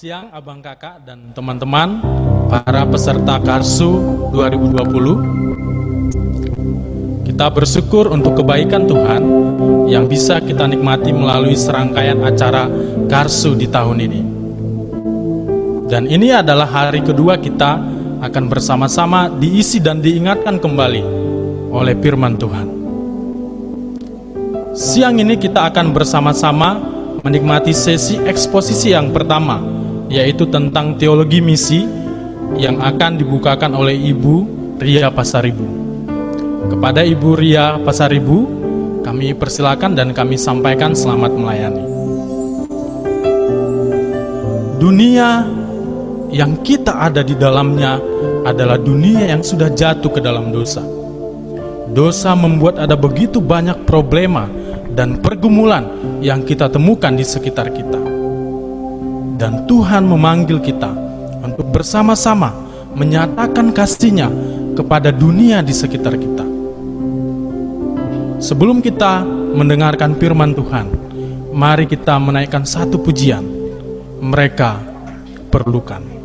Siang Abang Kakak dan teman-teman, para peserta Karsu 2020. Kita bersyukur untuk kebaikan Tuhan yang bisa kita nikmati melalui serangkaian acara Karsu di tahun ini. Dan ini adalah hari kedua kita akan bersama-sama diisi dan diingatkan kembali oleh firman Tuhan. Siang ini kita akan bersama-sama menikmati sesi eksposisi yang pertama, yaitu tentang teologi misi yang akan dibukakan oleh Ibu Ria Pasaribu. Kepada Ibu Ria Pasaribu, kami persilakan dan kami sampaikan selamat melayani. Dunia yang kita ada di dalamnya adalah dunia yang sudah jatuh ke dalam dosa. Dosa membuat ada begitu banyak problema dan pergumulan yang kita temukan di sekitar kita. Dan Tuhan memanggil kita untuk bersama-sama menyatakan kasih-Nya kepada dunia di sekitar kita. Sebelum kita mendengarkan firman Tuhan, mari kita menaikkan satu pujian. Mereka perlukan.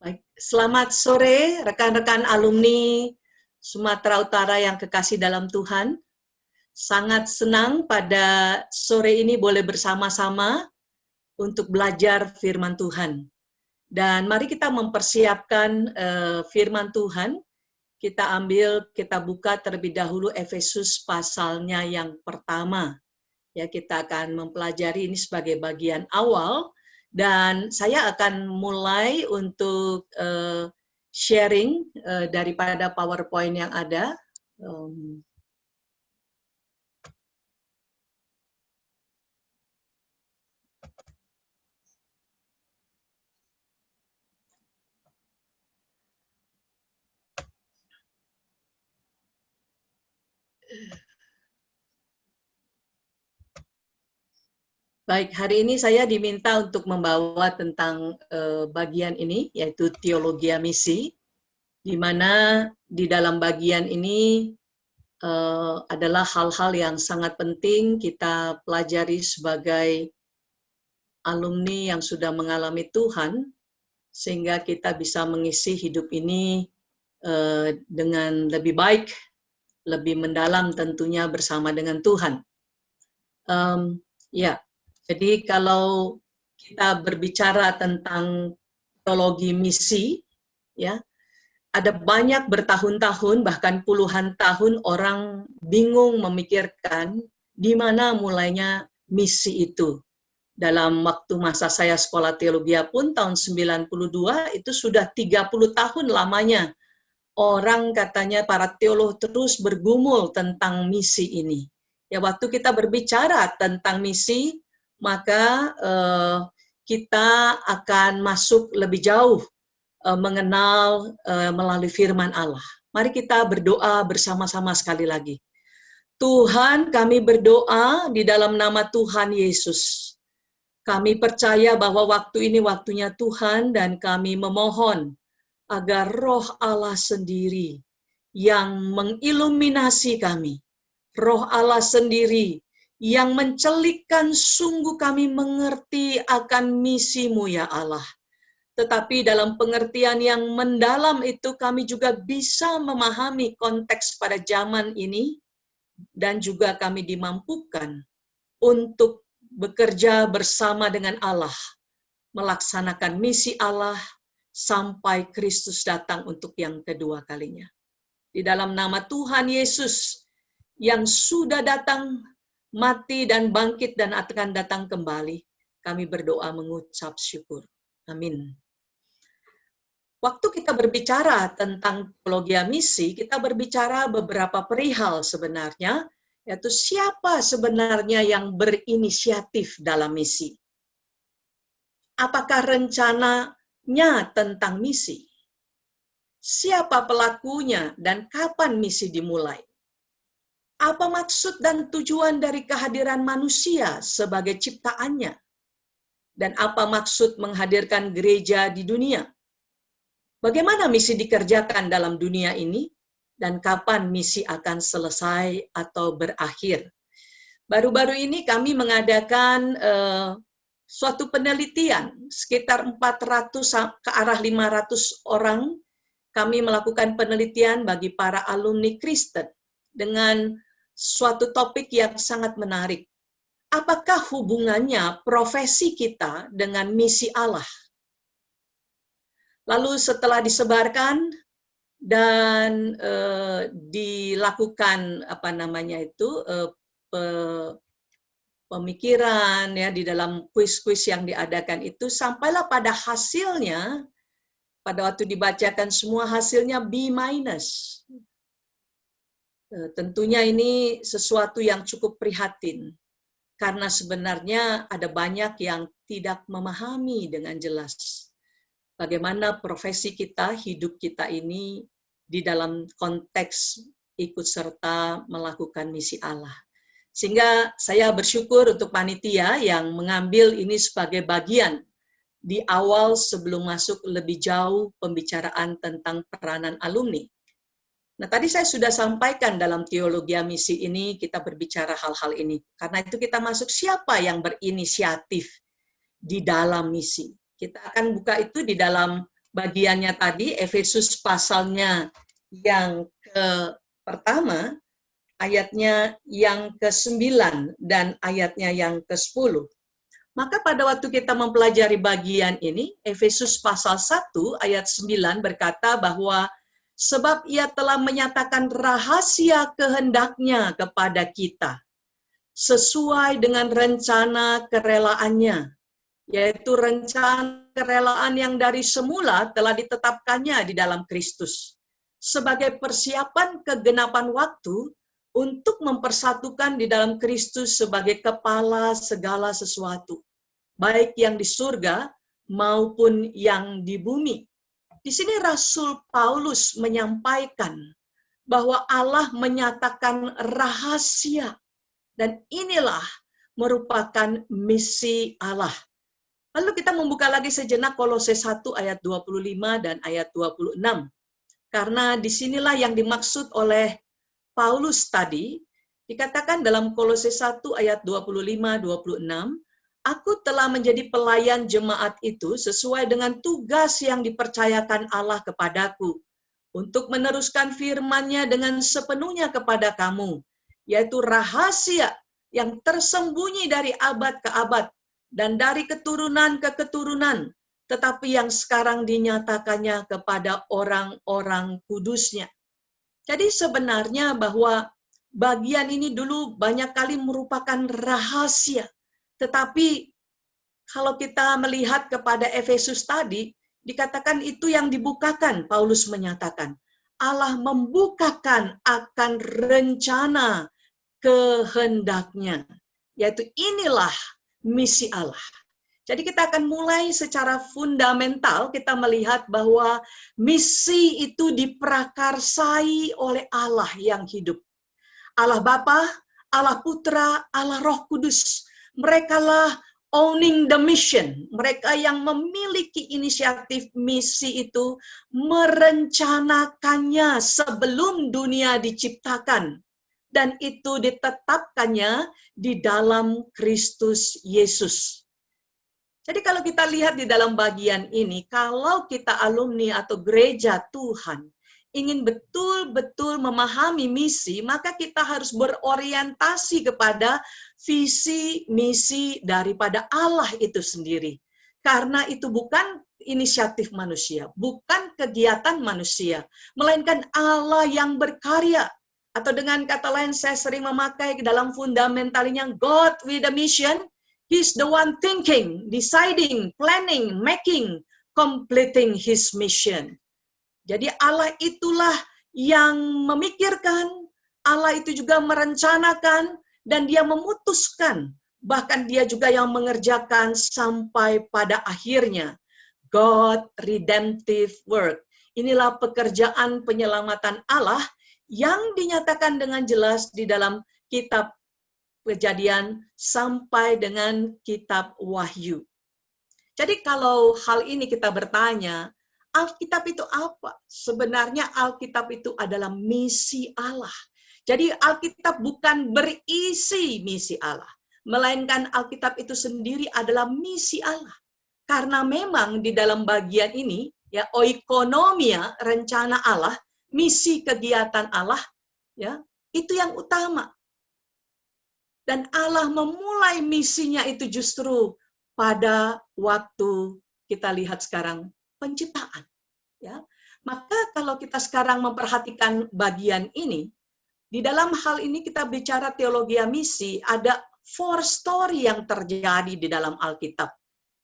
Baik, selamat sore rekan-rekan alumni Sumatera Utara yang kekasih dalam Tuhan. Sangat senang pada sore ini boleh bersama-sama untuk belajar firman Tuhan. Dan mari kita mempersiapkan firman Tuhan. Kita buka terlebih dahulu Efesus pasalnya yang pertama. Ya, kita akan mempelajari ini sebagai bagian awal. Dan saya akan mulai untuk sharing daripada PowerPoint yang ada. Baik, hari ini saya diminta untuk membawa tentang bagian ini, yaitu teologia misi, di mana di dalam bagian ini adalah hal-hal yang sangat penting kita pelajari sebagai alumni yang sudah mengalami Tuhan, sehingga kita bisa mengisi hidup ini dengan lebih baik, lebih mendalam tentunya bersama dengan Tuhan. Ya, jadi kalau kita berbicara tentang teologi misi, ya, ada banyak bertahun-tahun bahkan puluhan tahun orang bingung memikirkan di mana mulainya misi itu. Dalam waktu masa saya sekolah teologi pun tahun 92 itu sudah 30 tahun lamanya. Orang katanya para teolog terus bergumul tentang misi ini. Ya, waktu kita berbicara tentang misi, maka kita akan masuk lebih jauh mengenal melalui firman Allah. Mari kita berdoa bersama-sama sekali lagi. Tuhan, kami berdoa di dalam nama Tuhan Yesus. Kami percaya bahwa waktu ini waktunya Tuhan dan kami memohon agar Roh Allah sendiri yang mengiluminasi kami. Roh Allah sendiri yang mencelikkan sungguh kami mengerti akan misi-Mu ya Allah. Tetapi dalam pengertian yang mendalam itu kami juga bisa memahami konteks pada zaman ini dan juga kami dimampukan untuk bekerja bersama dengan Allah, melaksanakan misi Allah sampai Kristus datang untuk yang kedua kalinya. Di dalam nama Tuhan Yesus yang sudah datang, mati dan bangkit dan akan datang kembali, kami berdoa mengucap syukur. Amin. Waktu kita berbicara tentang teologi misi, kita berbicara beberapa perihal sebenarnya, yaitu siapa sebenarnya yang berinisiatif dalam misi. Apakah rencananya tentang misi? Siapa pelakunya dan kapan misi dimulai? Apa maksud dan tujuan dari kehadiran manusia sebagai ciptaannya? Dan apa maksud menghadirkan gereja di dunia? Bagaimana misi dikerjakan dalam dunia ini? Dan kapan misi akan selesai atau berakhir? Baru-baru ini kami mengadakan suatu penelitian, sekitar 400 ke arah 500 orang, kami melakukan penelitian bagi para alumni Kristen dengan suatu topik yang sangat menarik. Apakah hubungannya profesi kita dengan misi Allah? Lalu setelah disebarkan dan dilakukan pemikiran ya di dalam kuis-kuis yang diadakan itu, sampailah pada hasilnya. Pada waktu dibacakan semua hasilnya B-. Tentunya ini sesuatu yang cukup prihatin, karena sebenarnya ada banyak yang tidak memahami dengan jelas bagaimana profesi kita, hidup kita ini di dalam konteks ikut serta melakukan misi Allah. Sehingga saya bersyukur untuk panitia yang mengambil ini sebagai bagian di awal sebelum masuk lebih jauh pembicaraan tentang peranan alumni. Nah, tadi saya sudah sampaikan dalam teologi misi ini kita berbicara hal-hal ini. Karena itu kita masuk siapa yang berinisiatif di dalam misi. Kita akan buka itu di dalam bagiannya tadi, Efesus pasalnya yang pertama, ayatnya yang ke-9 dan ayatnya yang ke-10. Maka pada waktu kita mempelajari bagian ini, Efesus pasal 1 ayat 9 berkata bahwa sebab ia telah menyatakan rahasia kehendaknya kepada kita, sesuai dengan rencana kerelaannya, yaitu rencana kerelaan yang dari semula telah ditetapkannya di dalam Kristus, sebagai persiapan kegenapan waktu untuk mempersatukan di dalam Kristus sebagai kepala segala sesuatu, baik yang di surga maupun yang di bumi. Di sini Rasul Paulus menyampaikan bahwa Allah menyatakan rahasia, dan inilah merupakan misi Allah. Lalu kita membuka lagi sejenak Kolose 1 ayat 25 dan ayat 26. Karena disinilah yang dimaksud oleh Paulus tadi, dikatakan dalam Kolose 1 ayat 25-26, aku telah menjadi pelayan jemaat itu sesuai dengan tugas yang dipercayakan Allah kepadaku, untuk meneruskan firman-Nya dengan sepenuhnya kepada kamu, yaitu rahasia yang tersembunyi dari abad ke abad, dan dari keturunan ke keturunan, tetapi yang sekarang dinyatakannya kepada orang-orang kudusnya. Jadi sebenarnya bahwa bagian ini dulu banyak kali merupakan rahasia. Tetapi kalau kita melihat kepada Efesus tadi, dikatakan itu yang dibukakan, Paulus menyatakan. Allah membukakan akan rencana kehendaknya. Yaitu inilah misi Allah. Jadi kita akan mulai secara fundamental, kita melihat bahwa misi itu diprakarsai oleh Allah yang hidup. Allah Bapa, Allah Putra, Allah Roh Kudus. Merekalah owning the mission. Mereka yang memiliki inisiatif misi itu merencanakannya sebelum dunia diciptakan. Dan itu ditetapkannya di dalam Kristus Yesus. Jadi kalau kita lihat di dalam bagian ini, kalau kita alumni atau gereja Tuhan ingin betul-betul memahami misi, maka kita harus berorientasi kepada visi misi daripada Allah itu sendiri. Karena itu bukan inisiatif manusia, bukan kegiatan manusia, melainkan Allah yang berkarya. Atau dengan kata lain saya sering memakai dalam fundamentalnya, God with a mission. He's the one thinking, deciding, planning, making, completing his mission. Jadi Allah itulah yang memikirkan, Allah itu juga merencanakan, dan dia memutuskan, bahkan dia juga yang mengerjakan sampai pada akhirnya. God redemptive work. Inilah pekerjaan penyelamatan Allah yang dinyatakan dengan jelas di dalam kitab Kejadian sampai dengan kitab Wahyu. Jadi kalau hal ini kita bertanya, Alkitab itu apa? Sebenarnya Alkitab itu adalah misi Allah. Jadi Alkitab bukan berisi misi Allah, melainkan Alkitab itu sendiri adalah misi Allah. Karena memang di dalam bagian ini, ya, oikonomia, rencana Allah, misi kegiatan Allah, ya, itu yang utama. Dan Allah memulai misinya itu justru pada waktu kita lihat sekarang penciptaan. Ya, maka kalau kita sekarang memperhatikan bagian ini, di dalam hal ini kita bicara teologi misi, ada 4 story yang terjadi di dalam Alkitab.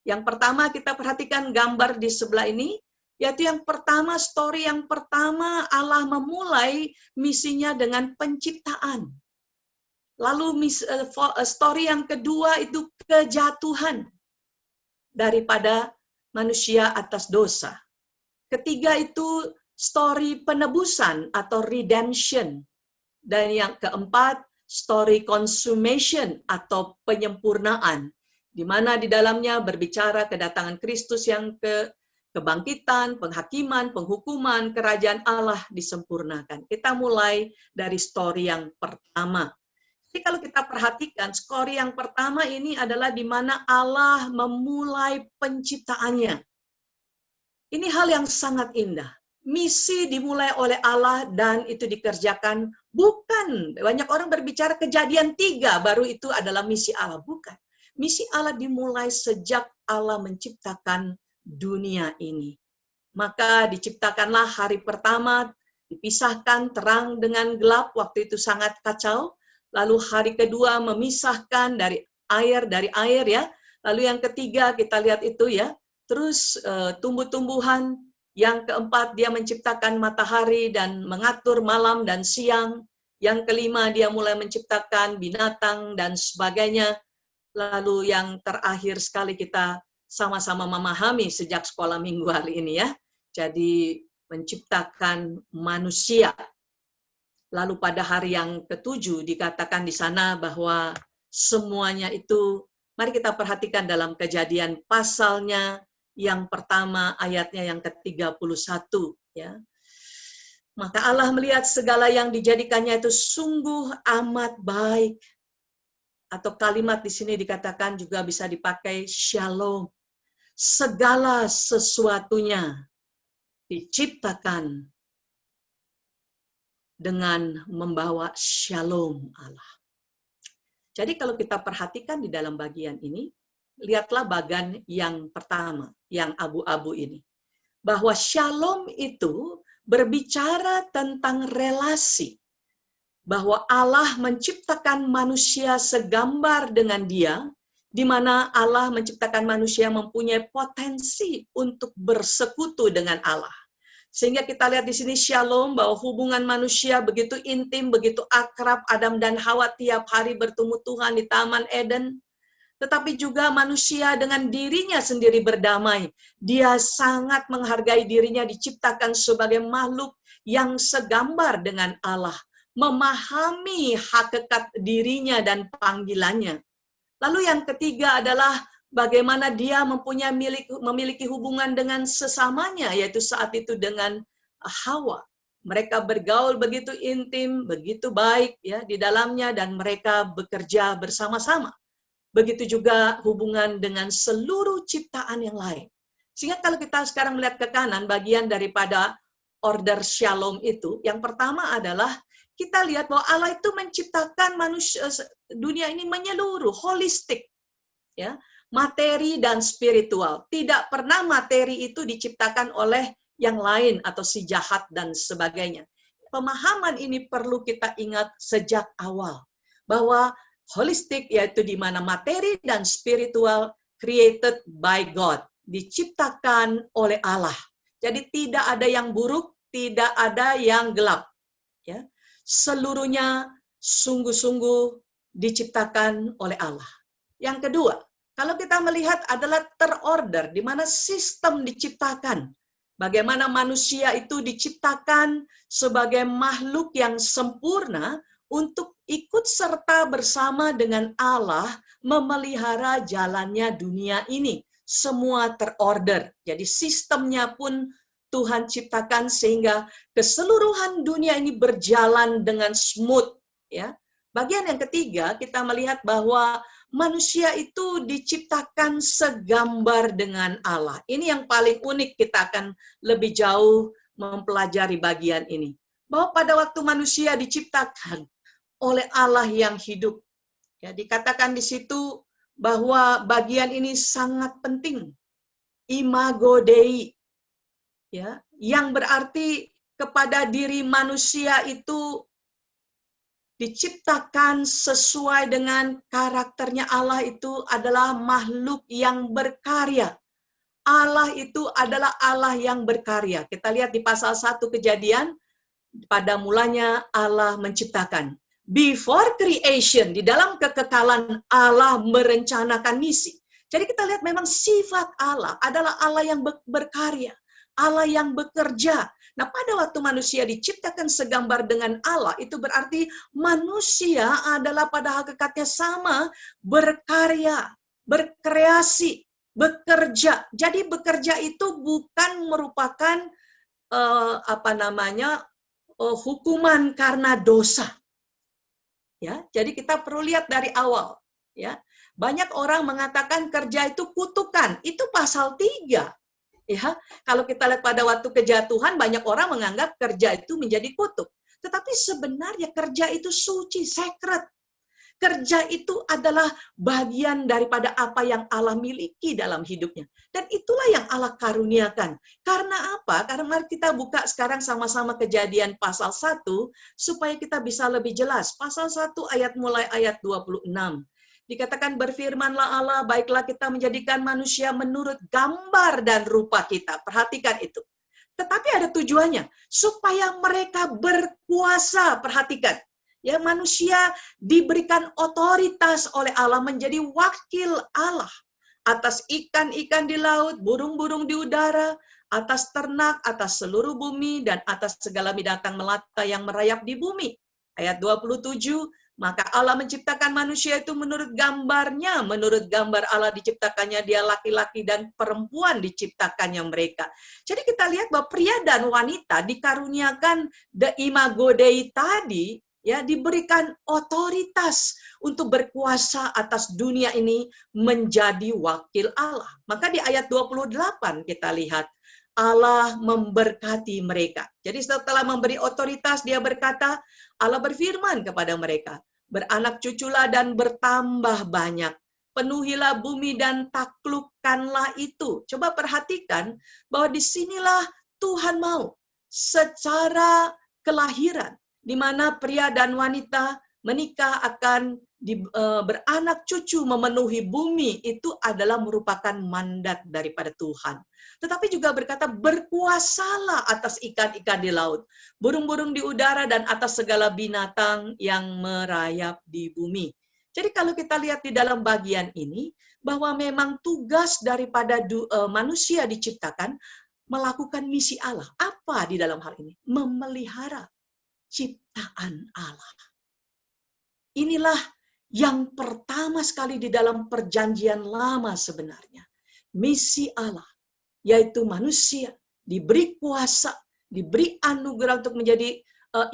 Yang pertama kita perhatikan gambar di sebelah ini, yaitu yang pertama, story yang pertama Allah memulai misinya dengan penciptaan. Lalu story yang kedua itu kejatuhan daripada manusia atas dosa. Ketiga itu story penebusan atau redemption. Dan yang keempat, story consummation atau penyempurnaan, di mana di dalamnya berbicara kedatangan Kristus yang kebangkitan, penghakiman, penghukuman, kerajaan Allah disempurnakan. Kita mulai dari story yang pertama. Jadi kalau kita perhatikan, story yang pertama ini adalah di mana Allah memulai penciptaannya. Ini hal yang sangat indah. misi dimulai oleh Allah dan itu dikerjakan. Bukan, banyak orang berbicara Kejadian 3 baru itu adalah misi Allah. Bukan. Misi Allah dimulai sejak Allah menciptakan dunia ini. Maka diciptakanlah hari pertama, dipisahkan terang dengan gelap, waktu itu sangat kacau. Lalu hari kedua memisahkan dari air ya. Lalu yang ketiga kita lihat itu ya. Terus tumbuh-tumbuhan. Yang keempat dia menciptakan matahari dan mengatur malam dan siang. Yang kelima dia mulai menciptakan binatang dan sebagainya. Lalu yang terakhir sekali kita sama-sama memahami sejak sekolah minggu hari ini ya. Jadi menciptakan manusia. Lalu pada hari yang ketujuh dikatakan di sana bahwa semuanya itu, mari kita perhatikan dalam Kejadian pasalnya yang pertama ayatnya yang ke-31 ya. Maka Allah melihat segala yang dijadikannya itu sungguh amat baik. Atau kalimat di sini dikatakan juga bisa dipakai shalom. Segala sesuatunya diciptakan dengan membawa shalom Allah. Jadi kalau kita perhatikan di dalam bagian ini, lihatlah bagian yang pertama, yang abu-abu ini. Bahwa shalom itu berbicara tentang relasi. Bahwa Allah menciptakan manusia segambar dengan Dia, di mana Allah menciptakan manusia mempunyai potensi untuk bersekutu dengan Allah. Sehingga kita lihat di sini shalom, bahwa hubungan manusia begitu intim, begitu akrab, Adam dan Hawa tiap hari bertemu Tuhan di Taman Eden. Tetapi juga manusia dengan dirinya sendiri berdamai. Dia sangat menghargai dirinya, diciptakan sebagai makhluk yang segambar dengan Allah. Memahami hakikat dirinya dan panggilannya. Lalu yang ketiga adalah bagaimana dia memiliki hubungan dengan sesamanya, yaitu saat itu dengan Hawa. Mereka bergaul begitu intim, begitu baik ya di dalamnya, dan mereka bekerja bersama-sama. Begitu juga hubungan dengan seluruh ciptaan yang lain. Sehingga kalau kita sekarang melihat ke kanan, bagian daripada order shalom itu, yang pertama adalah kita lihat bahwa Allah itu menciptakan manusia, dunia ini menyeluruh, holistik. Ya, materi dan spiritual. Tidak pernah materi itu diciptakan oleh yang lain atau si jahat dan sebagainya. Pemahaman ini perlu kita ingat sejak awal. Bahwa holistik yaitu di mana materi dan spiritual created by God. Diciptakan oleh Allah. Jadi tidak ada yang buruk, tidak ada yang gelap. Ya, seluruhnya sungguh-sungguh diciptakan oleh Allah. Yang kedua, kalau kita melihat adalah terorder, di mana sistem diciptakan. Bagaimana manusia itu diciptakan sebagai makhluk yang sempurna untuk ikut serta bersama dengan Allah memelihara jalannya dunia ini. Semua terorder. Jadi sistemnya pun Tuhan ciptakan sehingga keseluruhan dunia ini berjalan dengan smooth. Ya. Bagian yang ketiga, kita melihat bahwa manusia itu diciptakan segambar dengan Allah. Ini yang paling unik, kita akan lebih jauh mempelajari bagian ini. Bahwa pada waktu manusia diciptakan oleh Allah yang hidup. Ya, dikatakan di situ bahwa bagian ini sangat penting. Imago Dei. Ya, yang berarti kepada diri manusia itu diciptakan sesuai dengan karakternya. Allah itu adalah makhluk yang berkarya. Allah itu adalah Allah yang berkarya. Kita lihat di pasal 1 Kejadian, pada mulanya Allah menciptakan. Before creation, di dalam kekekalan Allah merencanakan misi. Jadi kita lihat memang sifat Allah adalah Allah yang berkarya. Allah yang bekerja. Nah, pada waktu manusia diciptakan segambar dengan Allah, itu berarti manusia adalah pada hakikatnya sama, berkarya, berkreasi, bekerja. Jadi bekerja itu bukan merupakan hukuman karena dosa. Ya, jadi kita perlu lihat dari awal. Ya, banyak orang mengatakan kerja itu kutukan. Itu pasal 3. Ya, kalau kita lihat pada waktu kejatuhan, banyak orang menganggap kerja itu menjadi kutuk. Tetapi sebenarnya kerja itu suci, sacred. Kerja itu adalah bagian daripada apa yang Allah miliki dalam hidupnya. Dan itulah yang Allah karuniakan. Karena apa? Karena mari kita buka sekarang sama-sama Kejadian pasal 1, supaya kita bisa lebih jelas. Pasal 1 mulai ayat 26. Dikatakan berfirmanlah Allah, baiklah kita menjadikan manusia menurut gambar dan rupa kita. Perhatikan itu. Tetapi ada tujuannya, supaya mereka berkuasa. Perhatikan. Ya, manusia diberikan otoritas oleh Allah menjadi wakil Allah atas ikan-ikan di laut, burung-burung di udara, atas ternak, atas seluruh bumi, dan atas segala binatang melata yang merayap di bumi. Ayat 27, maka Allah menciptakan manusia itu menurut gambarnya, menurut gambar Allah diciptakannya dia laki-laki dan perempuan diciptakannya mereka. Jadi kita lihat bahwa pria dan wanita dikaruniakan the imago Dei tadi, ya, diberikan otoritas untuk berkuasa atas dunia ini menjadi wakil Allah. Maka di ayat 28 kita lihat Allah memberkati mereka. Jadi setelah memberi otoritas, dia berkata, Allah berfirman kepada mereka, beranak cuculah dan bertambah banyak. Penuhilah bumi dan taklukkanlah itu. Coba perhatikan bahwa disinilah Tuhan mau secara kelahiran, di mana pria dan wanita menikah akan beranak cucu memenuhi bumi, itu adalah merupakan mandat daripada Tuhan. Tetapi juga berkata, berkuasalah atas ikan-ikan di laut, burung-burung di udara, dan atas segala binatang yang merayap di bumi. Jadi kalau kita lihat di dalam bagian ini, bahwa memang tugas daripada manusia diciptakan melakukan misi Allah. Apa di dalam hal ini? Memelihara ciptaan Allah. Inilah yang pertama sekali di dalam perjanjian lama sebenarnya. Misi Allah, yaitu manusia diberi kuasa, diberi anugerah untuk menjadi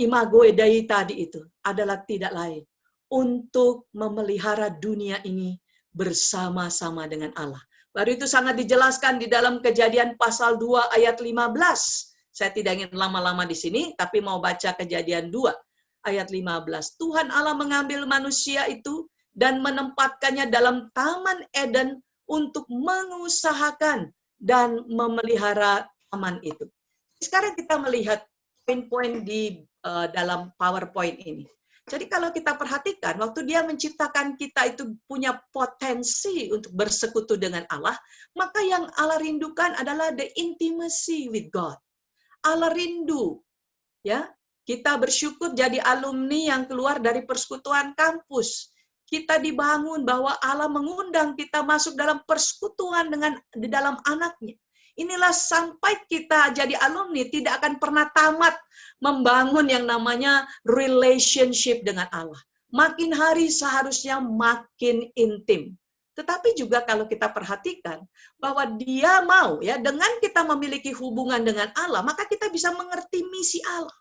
imago Dei tadi itu, adalah tidak lain untuk memelihara dunia ini bersama-sama dengan Allah. Baru itu sangat dijelaskan di dalam Kejadian pasal 2 ayat 15. Saya tidak ingin lama-lama di sini, tapi mau baca Kejadian 2 ayat 15. Tuhan Allah mengambil manusia itu dan menempatkannya dalam Taman Eden untuk mengusahakan dan memelihara taman itu. Sekarang kita melihat poin-poin di dalam PowerPoint ini. Jadi kalau kita perhatikan, waktu dia menciptakan kita itu punya potensi untuk bersekutu dengan Allah, maka yang Allah rindukan adalah the intimacy with God. Allah rindu, ya, kita bersyukur jadi alumni yang keluar dari persekutuan kampus. Kita dibangun bahwa Allah mengundang kita masuk dalam persekutuan dengan di dalam anaknya. Inilah sampai kita jadi alumni tidak akan pernah tamat membangun yang namanya relationship dengan Allah. Makin hari seharusnya makin intim. Tetapi juga kalau kita perhatikan bahwa dia mau, ya, dengan kita memiliki hubungan dengan Allah, maka kita bisa mengerti misi Allah.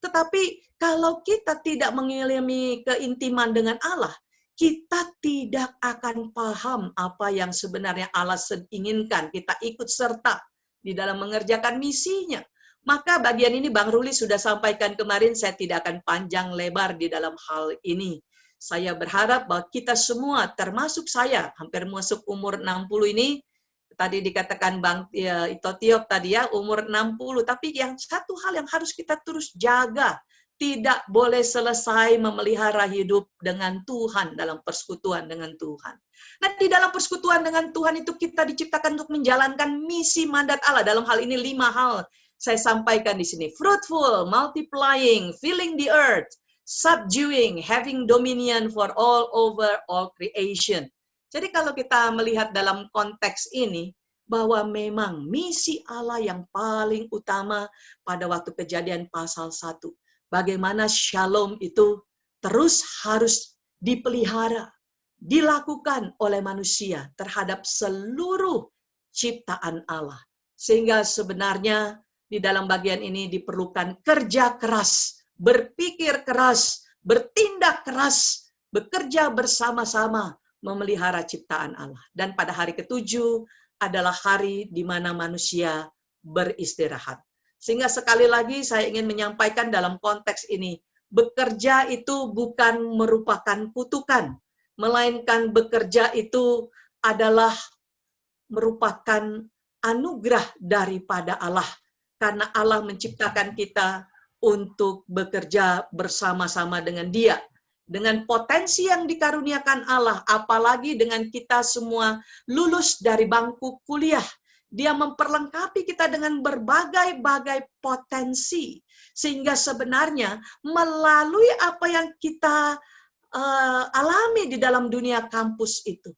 Tetapi kalau kita tidak mengilmi keintiman dengan Allah, kita tidak akan paham apa yang sebenarnya Allah inginkan. Kita ikut serta di dalam mengerjakan misinya. Maka bagian ini Bang Ruli sudah sampaikan kemarin, saya tidak akan panjang lebar di dalam hal ini. Saya berharap bahwa kita semua, termasuk saya, hampir masuk umur 60 ini, tadi dikatakan Bang Ito Tiop tadi ya, umur 60, tapi yang satu hal yang harus kita terus jaga, tidak boleh selesai memelihara hidup dengan Tuhan, dalam persekutuan dengan Tuhan. Nah, di dalam persekutuan dengan Tuhan itu kita diciptakan untuk menjalankan misi mandat Allah. Dalam hal ini 5 hal saya sampaikan di sini. Fruitful, multiplying, filling the earth, subduing, having dominion for all over all creation. Jadi kalau kita melihat dalam konteks ini, bahwa memang misi Allah yang paling utama pada waktu Kejadian pasal 1. Bagaimana shalom itu terus harus dipelihara, dilakukan oleh manusia terhadap seluruh ciptaan Allah. Sehingga sebenarnya di dalam bagian ini diperlukan kerja keras, berpikir keras, bertindak keras, bekerja bersama-sama, memelihara ciptaan Allah. Dan pada hari ke-7 adalah hari di mana manusia beristirahat. Sehingga sekali lagi saya ingin menyampaikan dalam konteks ini, bekerja itu bukan merupakan kutukan, melainkan bekerja itu adalah merupakan anugerah daripada Allah. Karena Allah menciptakan kita untuk bekerja bersama-sama dengan Dia. Dengan potensi yang dikaruniakan Allah, apalagi dengan kita semua lulus dari bangku kuliah, Dia memperlengkapi kita dengan berbagai-bagai potensi. Sehingga sebenarnya melalui apa yang kita alami di dalam dunia kampus itu,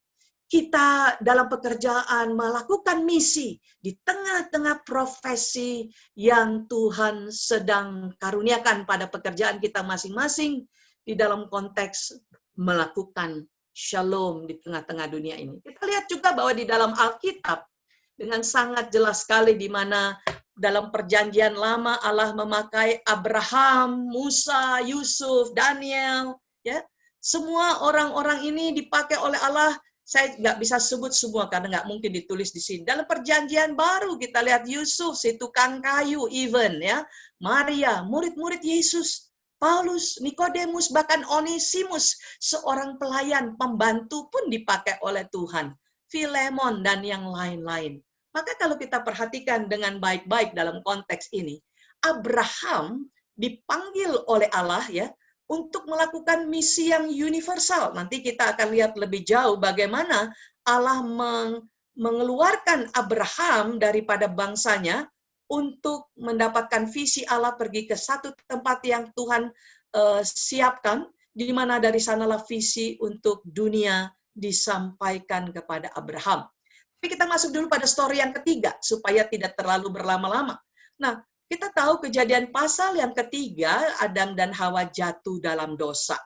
kita dalam pekerjaan melakukan misi di tengah-tengah profesi yang Tuhan sedang karuniakan pada pekerjaan kita masing-masing di dalam konteks melakukan shalom di tengah-tengah dunia ini. Kita lihat juga bahwa di dalam Alkitab dengan sangat jelas sekali di mana dalam perjanjian lama Allah memakai Abraham, Musa, Yusuf, Daniel, ya. Semua orang-orang ini dipakai oleh Allah. Saya nggak bisa sebut semua karena nggak mungkin ditulis di sini. Dalam perjanjian baru kita lihat Yusuf, si tukang kayu, even ya, Maria, murid-murid Yesus, Paulus, Nikodemus, bahkan Onesimus, seorang pelayan, pembantu pun dipakai oleh Tuhan. Filemon dan yang lain-lain. Maka kalau kita perhatikan dengan baik-baik dalam konteks ini, Abraham dipanggil oleh Allah ya untuk melakukan misi yang universal. Nanti kita akan lihat lebih jauh bagaimana Allah mengeluarkan Abraham daripada bangsanya untuk mendapatkan visi Allah pergi ke satu tempat yang Tuhan siapkan, di mana dari sanalah visi untuk dunia disampaikan kepada Abraham. Tapi kita masuk dulu pada story yang ketiga, supaya tidak terlalu berlama-lama. Nah, kita tahu kejadian pasal yang ketiga, Adam dan Hawa jatuh dalam dosa.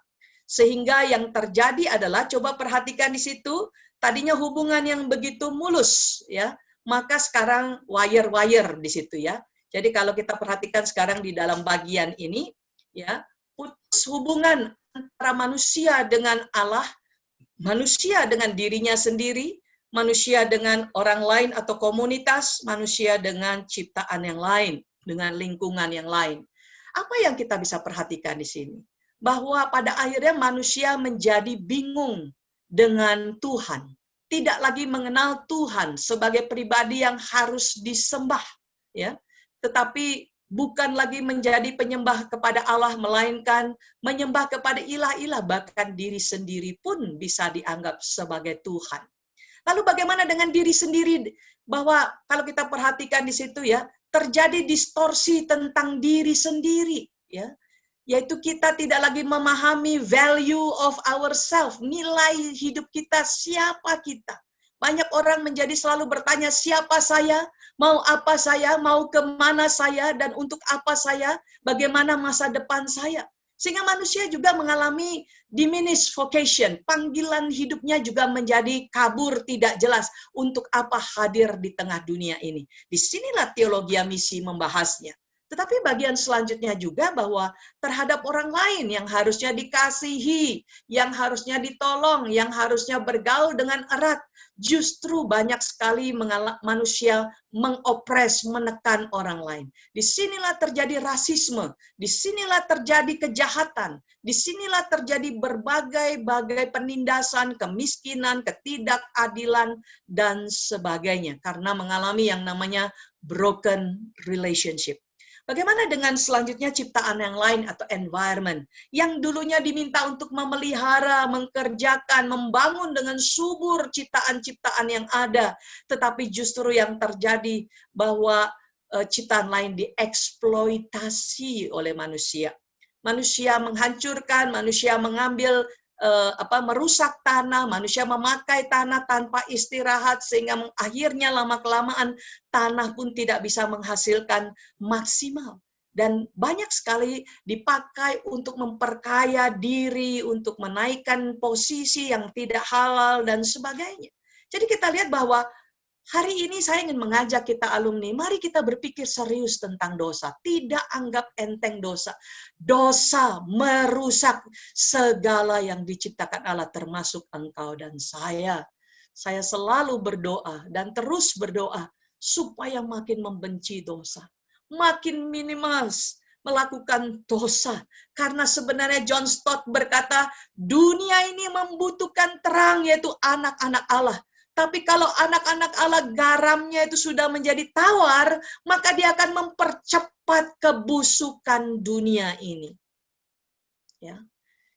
Sehingga yang terjadi adalah, coba perhatikan di situ, tadinya hubungan yang begitu mulus, ya, maka sekarang wire-wire di situ ya. Jadi kalau kita perhatikan sekarang di dalam bagian ini, ya, putus hubungan antara manusia dengan Allah, manusia dengan dirinya sendiri, manusia dengan orang lain atau komunitas, manusia dengan ciptaan yang lain, dengan lingkungan yang lain. Apa yang kita bisa perhatikan di sini? Bahwa pada akhirnya manusia menjadi bingung dengan Tuhan. Tidak lagi mengenal Tuhan sebagai pribadi yang harus disembah, ya. Tetapi bukan lagi menjadi penyembah kepada Allah, melainkan menyembah kepada ilah-ilah, bahkan diri sendiri pun bisa dianggap sebagai Tuhan. Lalu bagaimana dengan diri sendiri? Bahwa kalau kita perhatikan di situ ya, terjadi distorsi tentang diri sendiri, ya. Yaitu kita tidak lagi memahami value of ourselves, nilai hidup kita, siapa kita. Banyak orang menjadi selalu bertanya, siapa saya, mau apa saya, mau kemana saya, dan untuk apa saya, bagaimana masa depan saya. Sehingga manusia juga mengalami diminished vocation, panggilan hidupnya juga menjadi kabur, tidak jelas untuk apa hadir di tengah dunia ini. Disinilah teologi misi membahasnya. Tetapi bagian selanjutnya juga bahwa terhadap orang lain yang harusnya dikasihi, yang harusnya ditolong, yang harusnya bergaul dengan erat, justru banyak sekali manusia mengopres, menekan orang lain. Disinilah terjadi rasisme, disinilah terjadi kejahatan, disinilah terjadi berbagai-bagai penindasan, kemiskinan, ketidakadilan, dan sebagainya. Karena mengalami yang namanya broken relationship. Bagaimana dengan selanjutnya ciptaan yang lain atau environment yang dulunya diminta untuk memelihara, mengerjakan, membangun dengan subur ciptaan-ciptaan yang ada, tetapi justru yang terjadi bahwa ciptaan lain dieksploitasi oleh manusia. Manusia menghancurkan, manusia mengambil merusak tanah, manusia memakai tanah tanpa istirahat sehingga akhirnya lama-kelamaan tanah pun tidak bisa menghasilkan maksimal. Dan banyak sekali dipakai untuk memperkaya diri, untuk menaikkan posisi yang tidak halal dan sebagainya. Jadi kita lihat bahwa hari ini saya ingin mengajak kita alumni, mari kita berpikir serius tentang dosa. Tidak anggap enteng dosa. Dosa merusak segala yang diciptakan Allah, termasuk engkau dan saya. saya selalu berdoa dan terus berdoa supaya makin membenci dosa, makin minimalis melakukan dosa. Karena sebenarnya John Stott berkata, dunia ini membutuhkan terang, yaitu anak-anak Allah. Tapi kalau anak-anak Allah garamnya itu sudah menjadi tawar, maka dia akan mempercepat kebusukan dunia ini. Ya.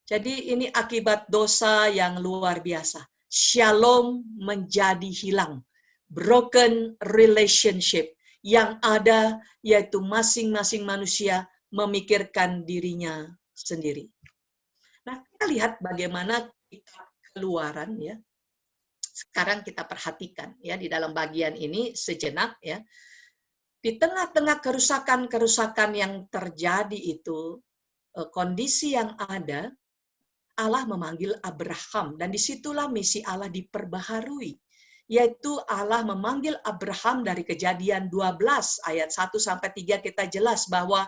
Jadi ini akibat dosa yang luar biasa. Shalom menjadi hilang. Broken relationship yang ada yaitu masing-masing manusia memikirkan dirinya sendiri. Nah, kita lihat bagaimana kitab Keluaran ya. Sekarang kita perhatikan ya di dalam bagian ini sejenak ya. Di tengah-tengah kerusakan-kerusakan yang terjadi itu, kondisi yang ada, Allah memanggil Abraham, dan disitulah misi Allah diperbaharui. Yaitu Allah memanggil Abraham dari Kejadian 12 ayat 1-3 kita jelas bahwa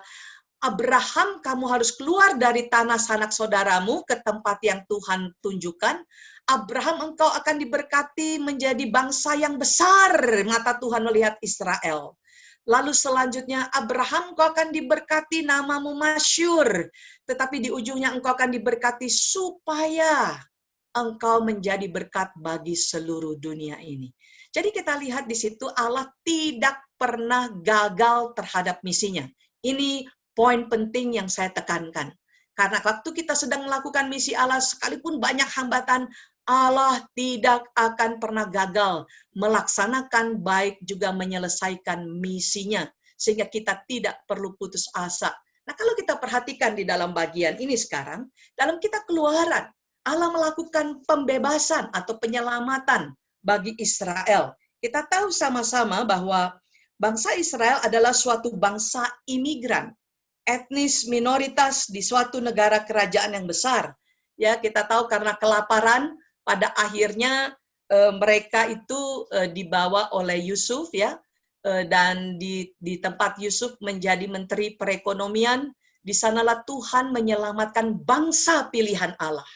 Abraham, kamu harus keluar dari tanah sanak saudaramu ke tempat yang Tuhan tunjukkan. Abraham, engkau akan diberkati menjadi bangsa yang besar. Mata Tuhan melihat Israel. Lalu selanjutnya, Abraham, engkau akan diberkati, namamu masyhur. Tetapi di ujungnya engkau akan diberkati supaya engkau menjadi berkat bagi seluruh dunia ini. Jadi kita lihat di situ Allah tidak pernah gagal terhadap misinya. Ini poin penting yang saya tekankan. Karena waktu kita sedang melakukan misi Allah, sekalipun banyak hambatan, Allah tidak akan pernah gagal melaksanakan baik juga menyelesaikan misinya. Sehingga kita tidak perlu putus asa. Nah, kalau kita perhatikan di dalam bagian ini sekarang, dalam kitab Keluaran, Allah melakukan pembebasan atau penyelamatan bagi Israel. Kita tahu sama-sama bahwa bangsa Israel adalah suatu bangsa imigran, etnis minoritas di suatu negara kerajaan yang besar. Ya, kita tahu karena kelaparan pada akhirnya mereka itu dibawa oleh Yusuf ya, dan di tempat Yusuf menjadi menteri perekonomian, di sanalah Tuhan menyelamatkan bangsa pilihan Allah.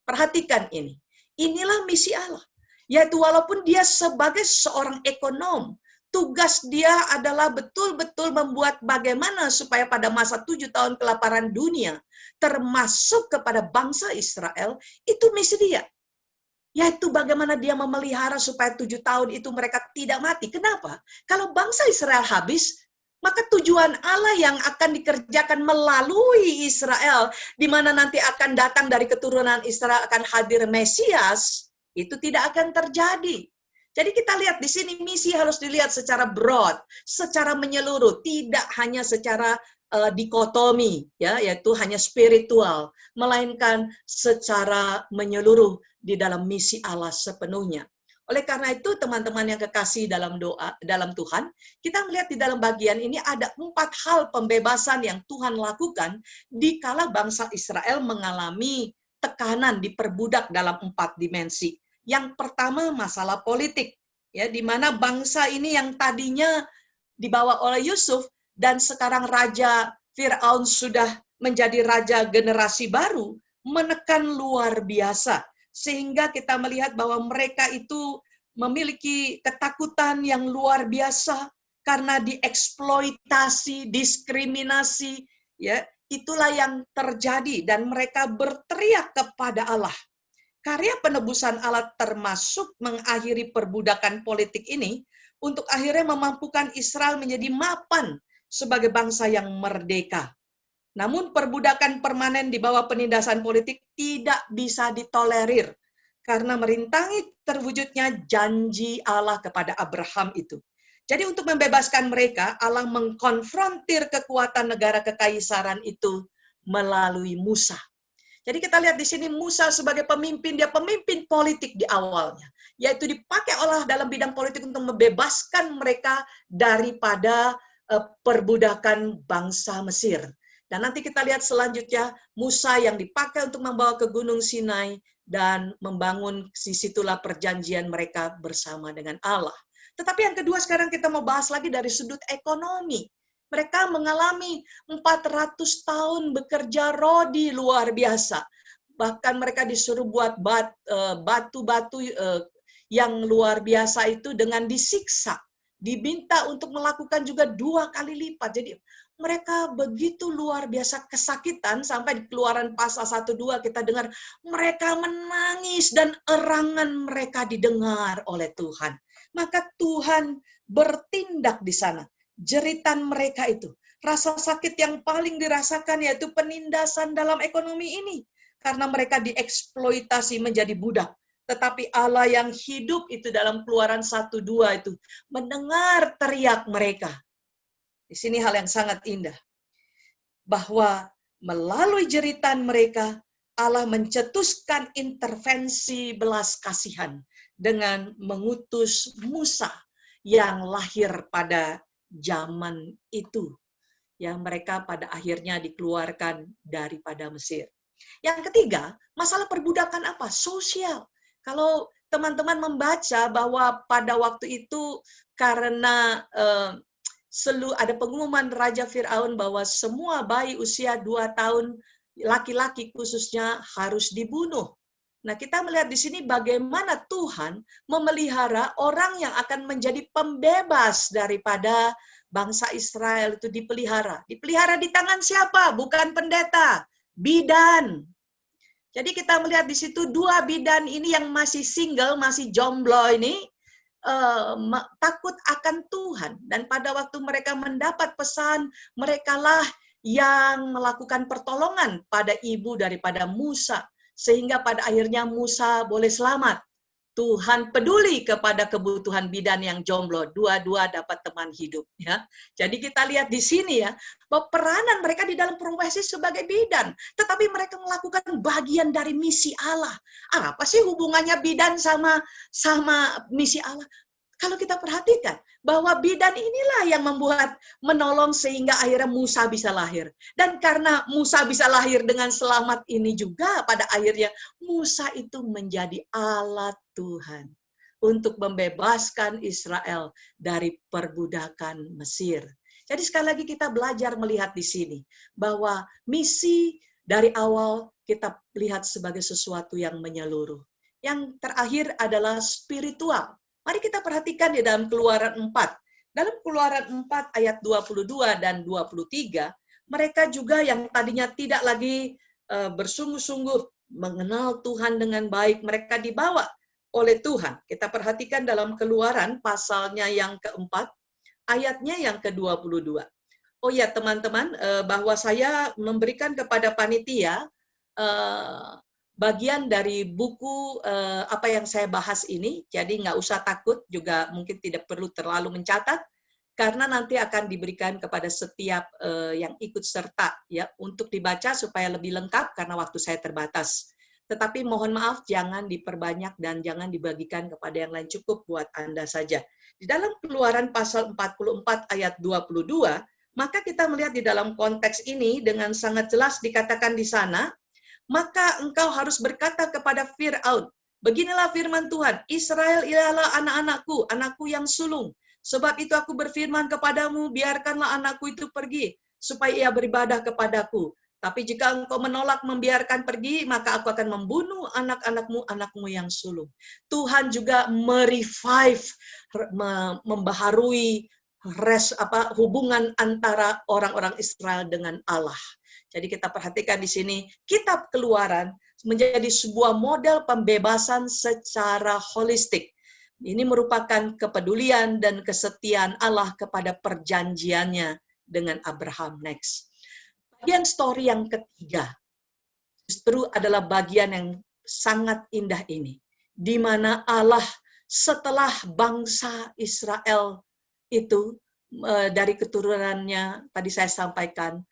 Perhatikan ini. Inilah misi Allah. Yaitu walaupun dia sebagai seorang ekonom, tugas dia adalah betul-betul membuat bagaimana supaya pada masa 7 tahun kelaparan dunia, termasuk kepada bangsa Israel, itu misi dia. Yaitu bagaimana dia memelihara supaya 7 tahun itu mereka tidak mati. Kenapa? Kalau bangsa Israel habis, maka tujuan Allah yang akan dikerjakan melalui Israel, di mana nanti akan datang dari keturunan Israel akan hadir Mesias, itu tidak akan terjadi. Jadi kita lihat di sini misi harus dilihat secara broad, secara menyeluruh, tidak hanya secara dikotomi, ya, yaitu hanya spiritual, melainkan secara menyeluruh di dalam misi Allah sepenuhnya. Oleh karena itu, teman-teman yang kekasih dalam doa, dalam Tuhan, kita melihat di dalam bagian ini ada 4 hal pembebasan yang Tuhan lakukan dikala bangsa Israel mengalami tekanan diperbudak dalam 4 dimensi. Yang pertama masalah politik, ya, di mana bangsa ini yang tadinya dibawa oleh Yusuf dan sekarang Raja Fir'aun sudah menjadi raja generasi baru, menekan luar biasa. Sehingga kita melihat bahwa mereka itu memiliki ketakutan yang luar biasa karena dieksploitasi, diskriminasi, ya, itulah yang terjadi dan mereka berteriak kepada Allah. Karya penebusan Allah termasuk mengakhiri perbudakan politik ini untuk akhirnya memampukan Israel menjadi mapan sebagai bangsa yang merdeka. Namun perbudakan permanen di bawah penindasan politik tidak bisa ditolerir karena merintangi terwujudnya janji Allah kepada Abraham itu. Jadi untuk membebaskan mereka, Allah mengkonfrontir kekuatan negara kekaisaran itu melalui Musa. Jadi kita lihat di sini Musa sebagai pemimpin, dia pemimpin politik di awalnya, yaitu dipakai Allah dalam bidang politik untuk membebaskan mereka daripada perbudakan bangsa Mesir. Dan nanti kita lihat selanjutnya Musa yang dipakai untuk membawa ke Gunung Sinai dan membangun disitulah perjanjian mereka bersama dengan Allah. Tetapi yang kedua sekarang kita mau bahas lagi dari sudut ekonomi. Mereka mengalami 400 tahun bekerja rodi luar biasa. Bahkan mereka disuruh buat batu-batu yang luar biasa itu dengan disiksa, diminta untuk melakukan juga 2 kali lipat. Jadi mereka begitu luar biasa kesakitan sampai di Keluaran pasal 1-2 kita dengar mereka menangis dan erangan mereka didengar oleh Tuhan. Maka Tuhan bertindak di sana. Jeritan mereka itu, rasa sakit yang paling dirasakan yaitu penindasan dalam ekonomi ini. Karena mereka dieksploitasi menjadi budak. Tetapi Allah yang hidup itu dalam Keluaran 1-2 itu mendengar teriak mereka. Di sini hal yang sangat indah. Bahwa melalui jeritan mereka, Allah mencetuskan intervensi belas kasihan dengan mengutus Musa yang lahir pada zaman itu. Yang mereka pada akhirnya dikeluarkan daripada Mesir. Yang ketiga, masalah perbudakan apa? Sosial. Kalau teman-teman membaca bahwa pada waktu itu karena ada pengumuman Raja Fir'aun bahwa semua bayi usia 2 tahun, laki-laki khususnya, harus dibunuh. Nah, kita melihat di sini bagaimana Tuhan memelihara orang yang akan menjadi pembebas daripada bangsa Israel itu dipelihara. Dipelihara di tangan siapa? Bukan pendeta, bidan. Jadi kita melihat di situ 2 bidan ini yang masih single, masih jomblo ini, takut akan Tuhan. Dan pada waktu mereka mendapat pesan, merekalah yang melakukan pertolongan pada ibu daripada Musa. Sehingga pada akhirnya Musa boleh selamat. Tuhan peduli kepada kebutuhan bidan yang jomblo, dua-dua dapat teman hidup, ya. Jadi kita lihat di sini ya, bahwa peranan mereka di dalam profesi sebagai bidan, tetapi mereka melakukan bagian dari misi Allah. Apa sih hubungannya bidan sama misi Allah? Kalau kita perhatikan bahwa bidan inilah yang menolong sehingga akhirnya Musa bisa lahir. Dan karena Musa bisa lahir dengan selamat ini juga, pada akhirnya Musa itu menjadi alat Tuhan untuk membebaskan Israel dari perbudakan Mesir. Jadi sekali lagi kita belajar melihat di sini bahwa misi dari awal kita lihat sebagai sesuatu yang menyeluruh. Yang terakhir adalah spiritual. Mari kita perhatikan di dalam Keluaran 4. Dalam Keluaran 4 ayat 22 dan 23, mereka juga yang tadinya tidak lagi bersungguh-sungguh mengenal Tuhan dengan baik, mereka dibawa oleh Tuhan. Kita perhatikan dalam Keluaran pasalnya yang keempat, ayatnya yang ke-22. Oh ya teman-teman, bahwa saya memberikan kepada panitia bagian dari buku apa yang saya bahas ini, jadi nggak usah takut, juga mungkin tidak perlu terlalu mencatat, karena nanti akan diberikan kepada setiap yang ikut serta ya untuk dibaca supaya lebih lengkap karena waktu saya terbatas. Tetapi mohon maaf jangan diperbanyak dan jangan dibagikan kepada yang lain, cukup buat Anda saja. Di dalam Keluaran pasal 44 ayat 22, maka kita melihat di dalam konteks ini dengan sangat jelas dikatakan di sana, maka engkau harus berkata kepada Fir'aun, beginilah firman Tuhan, Israel ialah anak-anakku, anakku yang sulung. Sebab itu aku berfirman kepadamu, biarkanlah anakku itu pergi, supaya ia beribadah kepadaku. Tapi jika engkau menolak membiarkan pergi, maka aku akan membunuh anak-anakmu, anakmu yang sulung. Tuhan juga merevive, membaharui hubungan antara orang-orang Israel dengan Allah. Jadi kita perhatikan di sini, kitab Keluaran menjadi sebuah model pembebasan secara holistik. Ini merupakan kepedulian dan kesetiaan Allah kepada perjanjiannya dengan Abraham. Next. Bagian story yang ketiga, justru adalah bagian yang sangat indah ini. Di mana Allah setelah bangsa Israel itu, dari keturunannya, tadi saya sampaikan,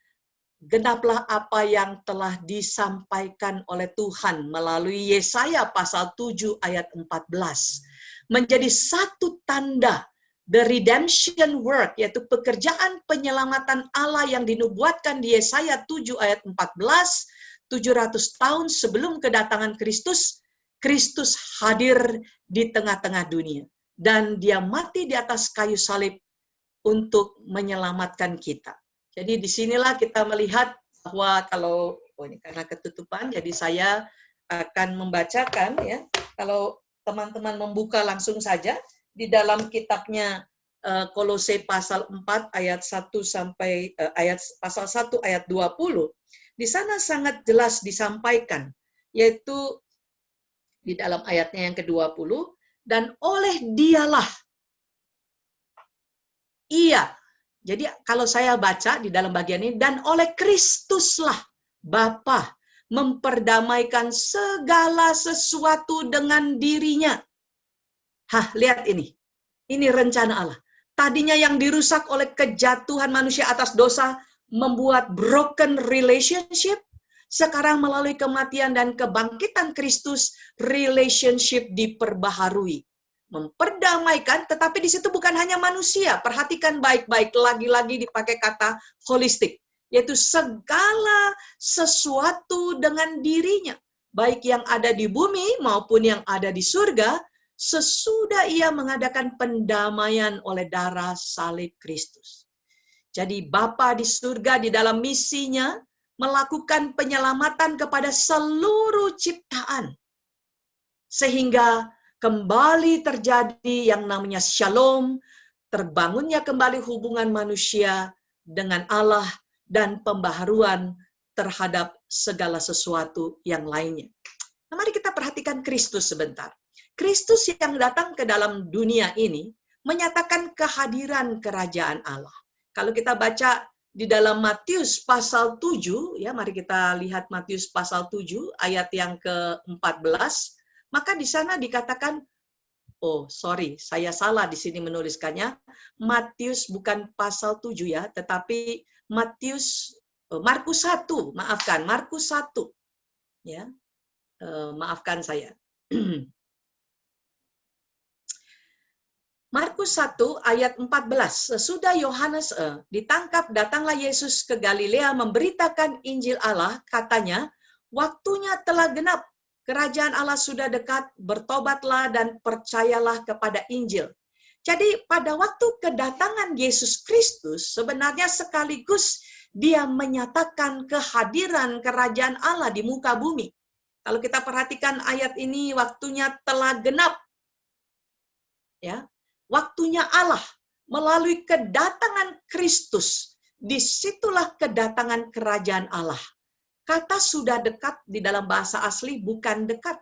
genaplah apa yang telah disampaikan oleh Tuhan melalui Yesaya pasal 7 ayat 14. Menjadi satu tanda the redemption work, yaitu pekerjaan penyelamatan Allah yang dinubuatkan di Yesaya 7 ayat 14, 700 tahun sebelum kedatangan Kristus, Kristus hadir di tengah-tengah dunia. Dan dia mati di atas kayu salib untuk menyelamatkan kita. Jadi disinilah kita melihat bahwa kalau ini karena ketutupan, jadi saya akan membacakan ya. Kalau teman-teman membuka langsung saja di dalam kitabnya Kolose pasal 4 ayat 1 sampai pasal 1 ayat 20. Di sana sangat jelas disampaikan, yaitu di dalam ayatnya yang ke-20, dan oleh dialah ia. Jadi kalau saya baca di dalam bagian ini, dan oleh Kristuslah Bapa memperdamaikan segala sesuatu dengan dirinya. Hah, lihat ini. Ini rencana Allah. Tadinya yang dirusak oleh kejatuhan manusia atas dosa, membuat broken relationship. Sekarang melalui kematian dan kebangkitan Kristus, relationship diperbaharui. Memperdamaikan, tetapi di situ bukan hanya manusia. Perhatikan baik-baik, lagi-lagi dipakai kata holistik, yaitu segala sesuatu dengan dirinya, baik yang ada di bumi maupun yang ada di surga, sesudah ia mengadakan pendamaian oleh darah salib Kristus. Jadi Bapa di surga di dalam misinya melakukan penyelamatan kepada seluruh ciptaan, sehingga kembali terjadi yang namanya shalom, terbangunnya kembali hubungan manusia dengan Allah, dan pembaharuan terhadap segala sesuatu yang lainnya. Nah, mari kita perhatikan Kristus sebentar. Kristus yang datang ke dalam dunia ini menyatakan kehadiran kerajaan Allah. Kalau kita baca di dalam Matius pasal 7, ya mari kita lihat Matius pasal 7 ayat yang ke-14, maka di sana dikatakan, oh sorry, saya salah di sini menuliskannya, Matius bukan pasal 7 ya, tetapi Markus 1, maafkan, Markus 1. Ya. Maafkan saya. Markus 1 ayat 14. Sesudah Yohanes ditangkap, datanglah Yesus ke Galilea memberitakan Injil Allah, katanya, waktunya telah genap, kerajaan Allah sudah dekat, bertobatlah dan percayalah kepada Injil. Jadi pada waktu kedatangan Yesus Kristus, sebenarnya sekaligus dia menyatakan kehadiran kerajaan Allah di muka bumi. Kalau kita perhatikan ayat ini, waktunya telah genap. Ya, waktunya Allah melalui kedatangan Kristus, disitulah kedatangan kerajaan Allah. Kata sudah dekat di dalam bahasa asli bukan dekat.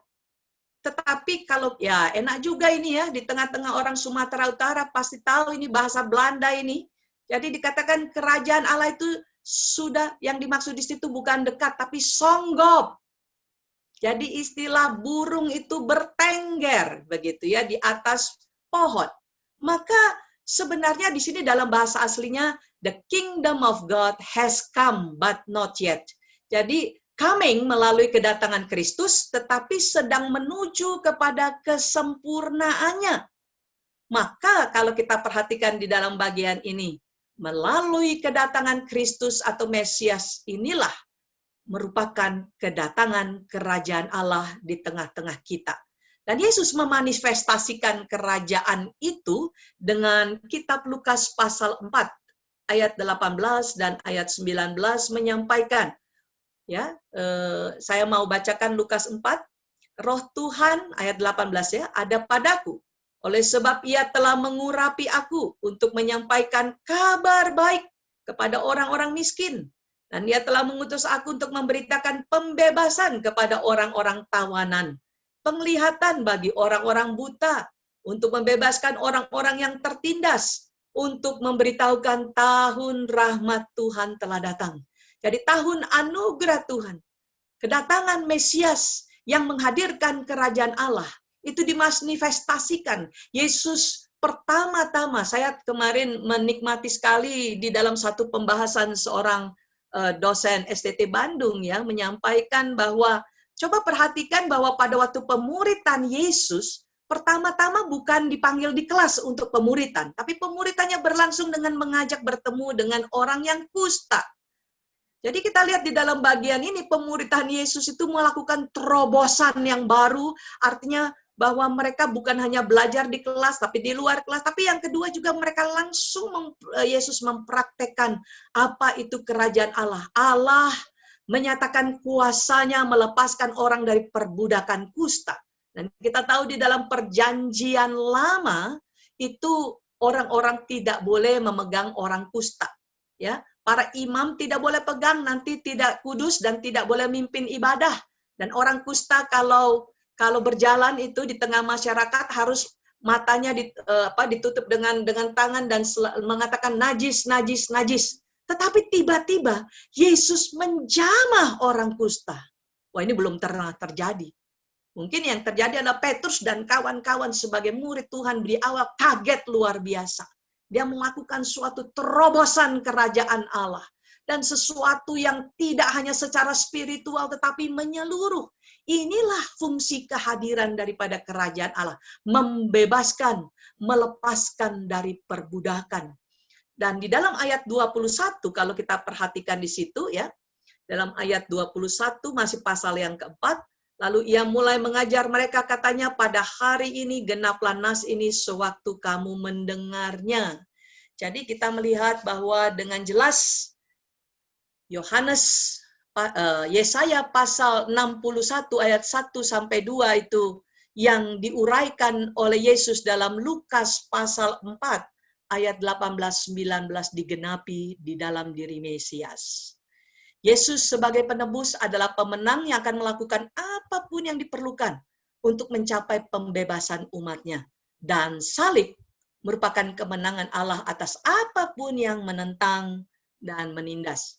Tetapi kalau ya enak juga ini ya, di tengah-tengah orang Sumatera Utara pasti tahu ini bahasa Belanda ini. Jadi dikatakan kerajaan Allah itu sudah, yang dimaksud di situ bukan dekat tapi songgop. Jadi istilah burung itu bertengger begitu ya di atas pohon. Maka sebenarnya di sini dalam bahasa aslinya the kingdom of God has come but not yet. Jadi coming melalui kedatangan Kristus tetapi sedang menuju kepada kesempurnaannya. Maka kalau kita perhatikan di dalam bagian ini, melalui kedatangan Kristus atau Mesias inilah merupakan kedatangan kerajaan Allah di tengah-tengah kita. Dan Yesus memanifestasikan kerajaan itu dengan kitab Lukas pasal 4 ayat 18 dan ayat 19 menyampaikan, ya, saya mau bacakan Lukas 4, Roh Tuhan ayat 18 ya, ada padaku, oleh sebab ia telah mengurapi aku untuk menyampaikan kabar baik kepada orang-orang miskin. Dan dia telah mengutus aku untuk memberitakan pembebasan kepada orang-orang tawanan, penglihatan bagi orang-orang buta, untuk membebaskan orang-orang yang tertindas, untuk memberitahukan tahun rahmat Tuhan telah datang. Jadi tahun anugerah Tuhan, kedatangan Mesias yang menghadirkan kerajaan Allah, itu dimanifestasikan. Yesus pertama-tama, saya kemarin menikmati sekali di dalam satu pembahasan seorang dosen STT Bandung ya, menyampaikan bahwa coba perhatikan bahwa pada waktu pemuritan Yesus, pertama-tama bukan dipanggil di kelas untuk pemuritan, tapi pemuritannya berlangsung dengan mengajak bertemu dengan orang yang kusta. Jadi kita lihat di dalam bagian ini, pemuritan Yesus itu melakukan terobosan yang baru, artinya bahwa mereka bukan hanya belajar di kelas, tapi di luar kelas. Tapi yang kedua juga mereka langsung Yesus mempraktekkan apa itu kerajaan Allah. Allah menyatakan kuasanya melepaskan orang dari perbudakan kusta. Dan kita tahu di dalam perjanjian lama itu orang-orang tidak boleh memegang orang kusta. Ya, para imam tidak boleh pegang, nanti tidak kudus dan tidak boleh mimpin ibadah. Dan orang kusta kalau berjalan itu di tengah masyarakat harus matanya ditutup dengan tangan dan mengatakan najis, najis, najis. Tetapi tiba-tiba Yesus menjamah orang kusta. Wah, ini belum pernah terjadi. Mungkin yang terjadi adalah Petrus dan kawan-kawan sebagai murid Tuhan di awal kaget luar biasa. Dia melakukan suatu terobosan kerajaan Allah. Dan sesuatu yang tidak hanya secara spiritual tetapi menyeluruh. Inilah fungsi kehadiran daripada kerajaan Allah. Membebaskan, melepaskan dari perbudakan. Dan di dalam ayat 21, kalau kita perhatikan di situ ya, dalam ayat 21 masih pasal yang keempat, lalu ia mulai mengajar mereka, katanya, pada hari ini genaplah nas ini sewaktu kamu mendengarnya. Jadi kita melihat bahwa dengan jelas Yesaya pasal 61 ayat 1 sampai 2 itu yang diuraikan oleh Yesus dalam Lukas pasal 4 ayat 18-19 digenapi di dalam diri Mesias. Yesus sebagai penebus adalah pemenang yang akan melakukan apapun yang diperlukan untuk mencapai pembebasan umatnya. Dan salib merupakan kemenangan Allah atas apapun yang menentang dan menindas.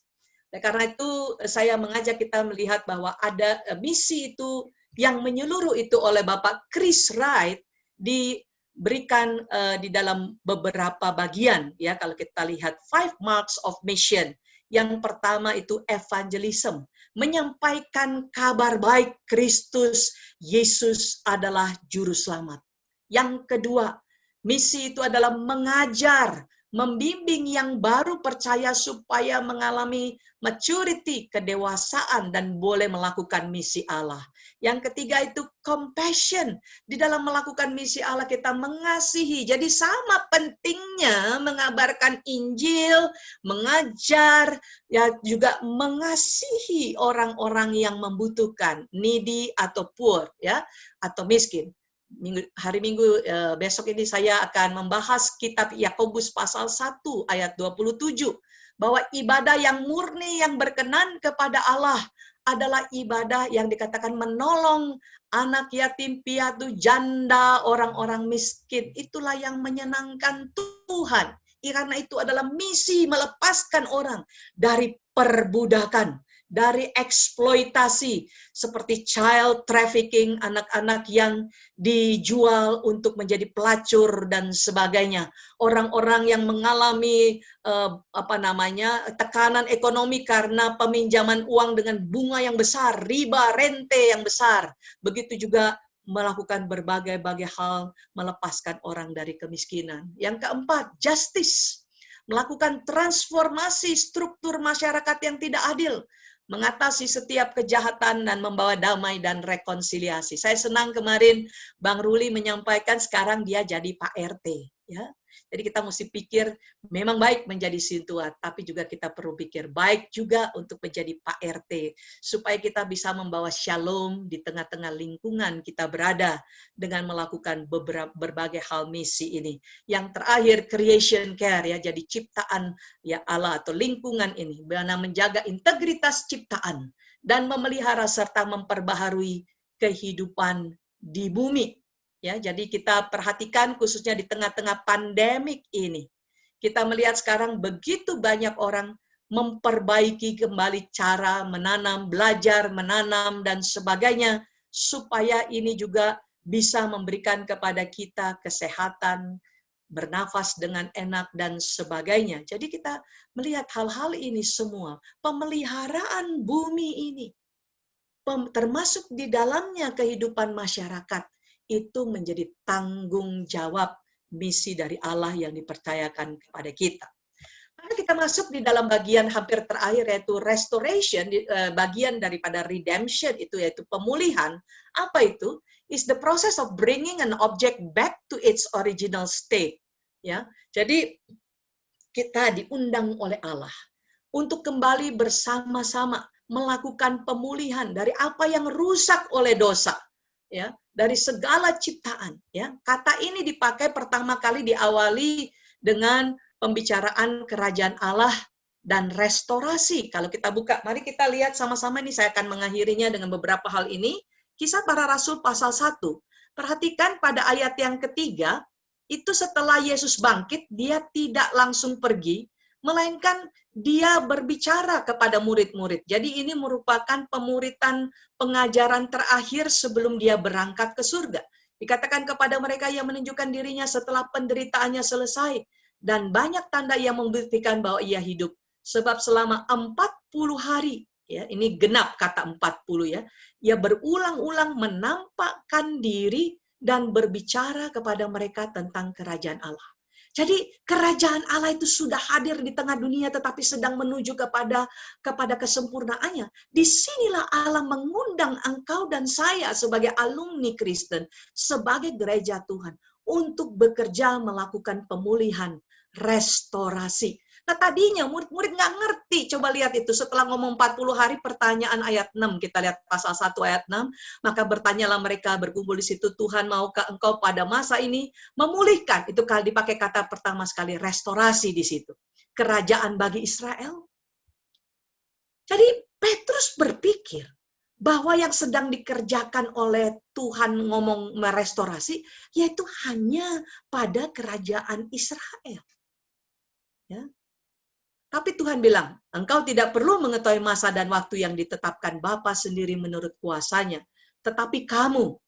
Karena itu saya mengajak kita melihat bahwa ada misi itu yang menyeluruh itu oleh Bapak Chris Wright diberikan di dalam beberapa bagian. Ya, kalau kita lihat 5 marks of mission. Yang pertama itu evangelism, menyampaikan kabar baik Kristus Yesus adalah juru selamat. Yang kedua, misi itu adalah mengajar, membimbing yang baru percaya supaya mengalami maturity, kedewasaan, dan boleh melakukan misi Allah. Yang ketiga itu compassion. Di dalam melakukan misi Allah kita mengasihi. Jadi sama pentingnya mengabarkan Injil, mengajar, ya juga mengasihi orang-orang yang membutuhkan, needy atau poor, ya, atau miskin. Hari Minggu besok ini saya akan membahas kitab Yakobus pasal 1 ayat 27 bahwa ibadah yang murni yang berkenan kepada Allah adalah ibadah yang dikatakan menolong anak yatim piatu, janda, orang-orang miskin. Itulah yang menyenangkan Tuhan. Karena itu adalah misi melepaskan orang dari perbudakan, dari eksploitasi seperti child trafficking, anak-anak yang dijual untuk menjadi pelacur dan sebagainya. Orang-orang yang mengalami tekanan ekonomi karena peminjaman uang dengan bunga yang besar, riba, rente yang besar. Begitu juga melakukan berbagai-bagai hal melepaskan orang dari kemiskinan. Yang keempat, justice. Melakukan transformasi struktur masyarakat yang tidak adil, mengatasi setiap kejahatan dan membawa damai dan rekonsiliasi. Saya senang kemarin Bang Ruli menyampaikan sekarang dia jadi Pak RT, ya. Jadi kita mesti pikir memang baik menjadi sintua, tapi juga kita perlu pikir baik juga untuk menjadi Pak RT supaya kita bisa membawa shalom di tengah-tengah lingkungan kita berada dengan melakukan berbagai hal misi ini. Yang terakhir creation care, ya, jadi ciptaan ya Allah atau lingkungan ini bagaimana menjaga integritas ciptaan dan memelihara serta memperbaharui kehidupan di bumi. Ya, jadi kita perhatikan khususnya di tengah-tengah pandemik ini. Kita melihat sekarang begitu banyak orang memperbaiki kembali cara menanam, belajar menanam dan sebagainya supaya ini juga bisa memberikan kepada kita kesehatan, bernafas dengan enak dan sebagainya. Jadi kita melihat hal-hal ini semua, pemeliharaan bumi ini, termasuk di dalamnya kehidupan masyarakat, itu menjadi tanggung jawab misi dari Allah yang dipercayakan kepada kita. Maka kita masuk di dalam bagian hampir terakhir yaitu restoration, bagian daripada redemption itu yaitu pemulihan. Apa itu? Is the process of bringing an object back to its original state. Ya, jadi kita diundang oleh Allah untuk kembali bersama-sama melakukan pemulihan dari apa yang rusak oleh dosa. ya, dari segala ciptaan, ya. Kata ini dipakai pertama kali diawali dengan pembicaraan kerajaan Allah dan restorasi. Kalau kita buka, mari kita lihat sama-sama ini, saya akan mengakhirinya dengan beberapa hal ini. Kisah Para Rasul pasal 1. Perhatikan pada ayat yang ketiga, itu setelah Yesus bangkit, dia tidak langsung pergi, melainkan dia berbicara kepada murid-murid. Jadi ini merupakan pemuritan pengajaran terakhir sebelum dia berangkat ke surga. Dikatakan kepada mereka yang menunjukkan dirinya setelah penderitaannya selesai, dan banyak tanda yang membuktikan bahwa ia hidup. Sebab selama 40 hari, ya, ini genap kata 40 ya, ia berulang-ulang menampakkan diri dan berbicara kepada mereka tentang kerajaan Allah. Jadi kerajaan Allah itu sudah hadir di tengah dunia tetapi sedang menuju kepada kesempurnaannya. Disinilah Allah mengundang engkau dan saya sebagai alumni Kristen, sebagai gereja Tuhan, untuk bekerja melakukan pemulihan, restorasi. Nah tadinya murid-murid nggak ngerti, coba lihat itu setelah ngomong 40 hari, pertanyaan ayat 6, kita lihat pasal 1 ayat 6, maka bertanyalah mereka berkumpul di situ, Tuhan maukah engkau pada masa ini memulihkan, itu kali dipakai kata pertama sekali, restorasi di situ, kerajaan bagi Israel. Jadi Petrus berpikir bahwa yang sedang dikerjakan oleh Tuhan ngomong merestorasi, yaitu hanya pada kerajaan Israel. Ya. Tapi Tuhan bilang, engkau tidak perlu mengetahui masa dan waktu yang ditetapkan Bapa sendiri menurut kuasanya, tetapi kamu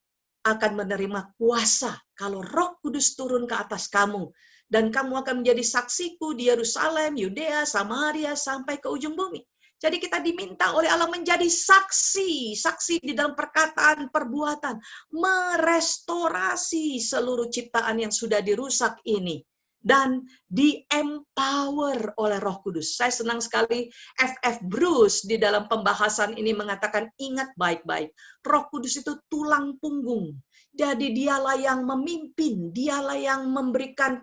akan menerima kuasa kalau Roh Kudus turun ke atas kamu, dan kamu akan menjadi saksiku di Yerusalem, Yudea, Samaria, sampai ke ujung bumi. Jadi kita diminta oleh Allah menjadi saksi di dalam perkataan, perbuatan, merestorasi seluruh ciptaan yang sudah dirusak ini, dan di-empower oleh Roh Kudus. Saya senang sekali F.F. Bruce di dalam pembahasan ini mengatakan, ingat baik-baik, Roh Kudus itu tulang punggung. Jadi dialah yang memimpin, dialah yang memberikan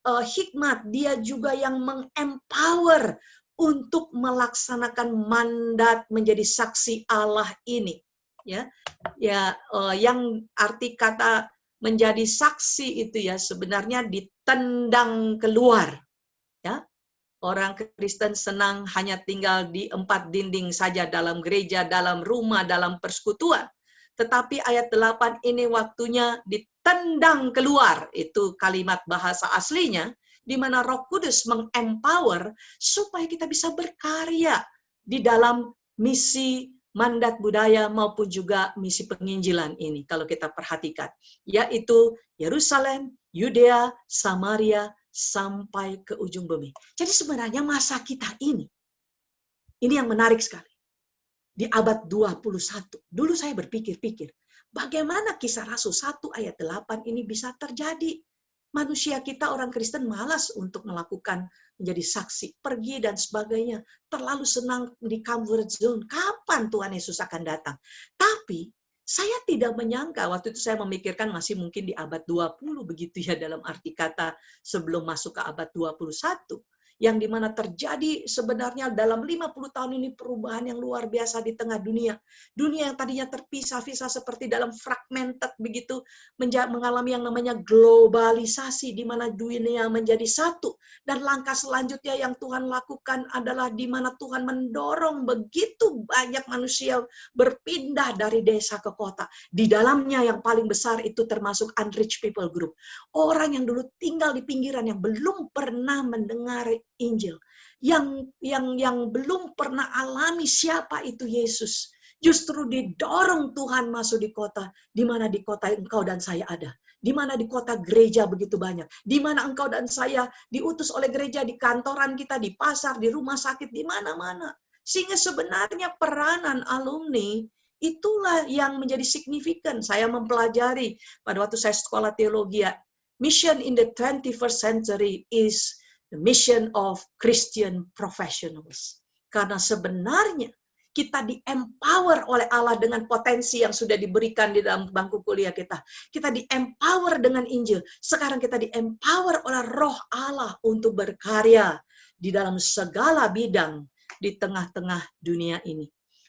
hikmat, dia juga yang meng-empower untuk melaksanakan mandat menjadi saksi Allah ini. Ya, yang arti kata menjadi saksi itu ya sebenarnya ditendang keluar. Ya, orang Kristen senang hanya tinggal di 4 dinding saja dalam gereja, dalam rumah, dalam persekutuan. Tetapi ayat 8 ini waktunya ditendang keluar. Itu kalimat bahasa aslinya, di mana Roh Kudus meng-empower supaya kita bisa berkarya di dalam misi mandat budaya maupun juga misi penginjilan ini kalau kita perhatikan, yaitu Yerusalem, Yudea, Samaria, sampai ke ujung bumi. Jadi sebenarnya masa kita ini yang menarik sekali. Di abad 21, dulu saya berpikir-pikir, bagaimana Kisah Rasul 1 ayat 8 ini bisa terjadi? Manusia kita orang Kristen malas untuk melakukan menjadi saksi, pergi dan sebagainya. Terlalu senang di comfort zone. Kapan Tuhan Yesus akan datang? Tapi saya tidak menyangka, waktu itu saya memikirkan masih mungkin di abad 20 begitu ya dalam arti kata sebelum masuk ke abad 21. Yang dimana terjadi sebenarnya dalam 50 tahun ini perubahan yang luar biasa di tengah dunia. Dunia yang tadinya terpisah-pisah seperti dalam fragmented begitu, mengalami yang namanya globalisasi, di mana dunia menjadi satu. Dan langkah selanjutnya yang Tuhan lakukan adalah di mana Tuhan mendorong begitu banyak manusia berpindah dari desa ke kota. Di dalamnya yang paling besar itu termasuk unreached people group. Orang yang dulu tinggal di pinggiran yang belum pernah mendengar Injil, yang belum pernah alami siapa itu Yesus, justru didorong Tuhan masuk di kota, di mana di kota engkau dan saya ada, di mana di kota gereja begitu banyak, di mana engkau dan saya diutus oleh gereja di kantoran kita, di pasar, di rumah sakit, di mana-mana. Sehingga sebenarnya peranan alumni itulah yang menjadi signifikan. Saya mempelajari pada waktu saya sekolah teologi, mission in the 21st century is the mission of Christian professionals. Karena sebenarnya kita di-empower oleh Allah dengan potensi yang sudah diberikan di dalam bangku kuliah kita. Kita di-empower dengan Injil. Sekarang kita di-empower oleh Roh Allah untuk berkarya di dalam segala bidang di tengah-tengah dunia ini.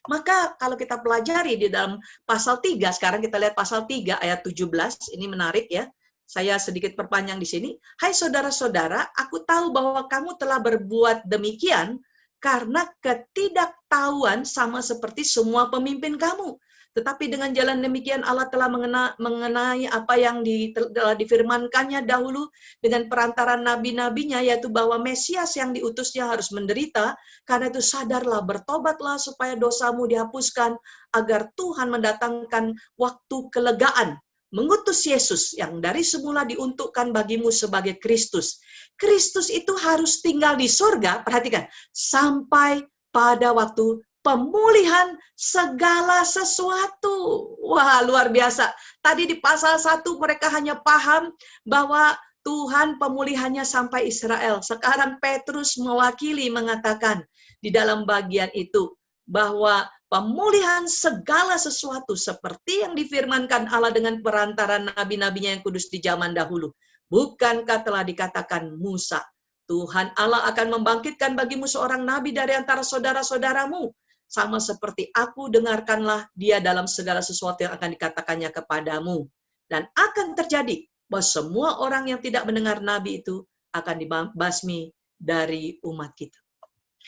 Maka kalau kita pelajari di dalam pasal 3, sekarang kita lihat pasal 3 ayat 17, ini menarik ya. Saya sedikit perpanjang di sini. Hai saudara-saudara, aku tahu bahwa kamu telah berbuat demikian karena ketidaktahuan sama seperti semua pemimpin kamu. Tetapi dengan jalan demikian Allah telah mengenai apa yang telah difirmankannya dahulu dengan perantaran nabi-nabinya, yaitu bahwa Mesias yang diutusnya harus menderita. Karena itu sadarlah, bertobatlah supaya dosamu dihapuskan, agar Tuhan mendatangkan waktu kelegaan, mengutus Yesus yang dari semula diuntukkan bagimu sebagai Kristus. Kristus itu harus tinggal di surga, perhatikan, sampai pada waktu pemulihan segala sesuatu. Wah, luar biasa. Tadi di pasal 1 mereka hanya paham bahwa Tuhan pemulihannya sampai Israel. Sekarang Petrus mewakili mengatakan di dalam bagian itu bahwa pemulihan segala sesuatu seperti yang difirmankan Allah dengan perantaran nabi-nabinya yang kudus di zaman dahulu. Bukankah telah dikatakan Musa, Tuhan Allah akan membangkitkan bagimu seorang nabi dari antara saudara-saudaramu, sama seperti aku, dengarkanlah dia dalam segala sesuatu yang akan dikatakannya kepadamu. Dan akan terjadi bahwa semua orang yang tidak mendengar nabi itu akan dibasmi dari umat kita.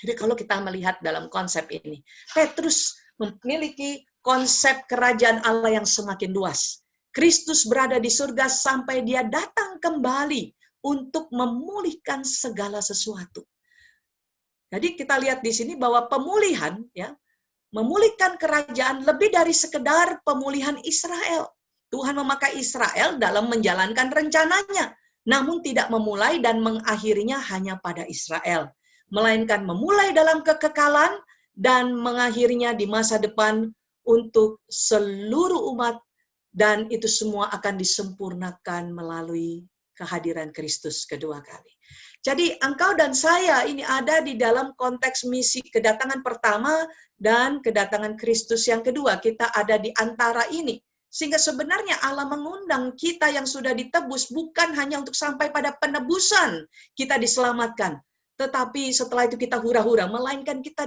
Jadi kalau kita melihat dalam konsep ini, Petrus memiliki konsep kerajaan Allah yang semakin luas. Kristus berada di surga sampai dia datang kembali untuk memulihkan segala sesuatu. Jadi kita lihat di sini bahwa pemulihan, ya, memulihkan kerajaan lebih dari sekedar pemulihan Israel. Tuhan memakai Israel dalam menjalankan rencananya, namun tidak memulai dan mengakhirinya hanya pada Israel, melainkan memulai dalam kekekalan dan mengakhirinya di masa depan untuk seluruh umat, dan itu semua akan disempurnakan melalui kehadiran Kristus kedua kali. Jadi engkau dan saya ini ada di dalam konteks misi kedatangan pertama dan kedatangan Kristus yang kedua. Kita ada di antara ini. Sehingga sebenarnya Allah mengundang kita yang sudah ditebus bukan hanya untuk sampai pada penebusan kita diselamatkan. Tetapi setelah itu kita hura-hura, melainkan kita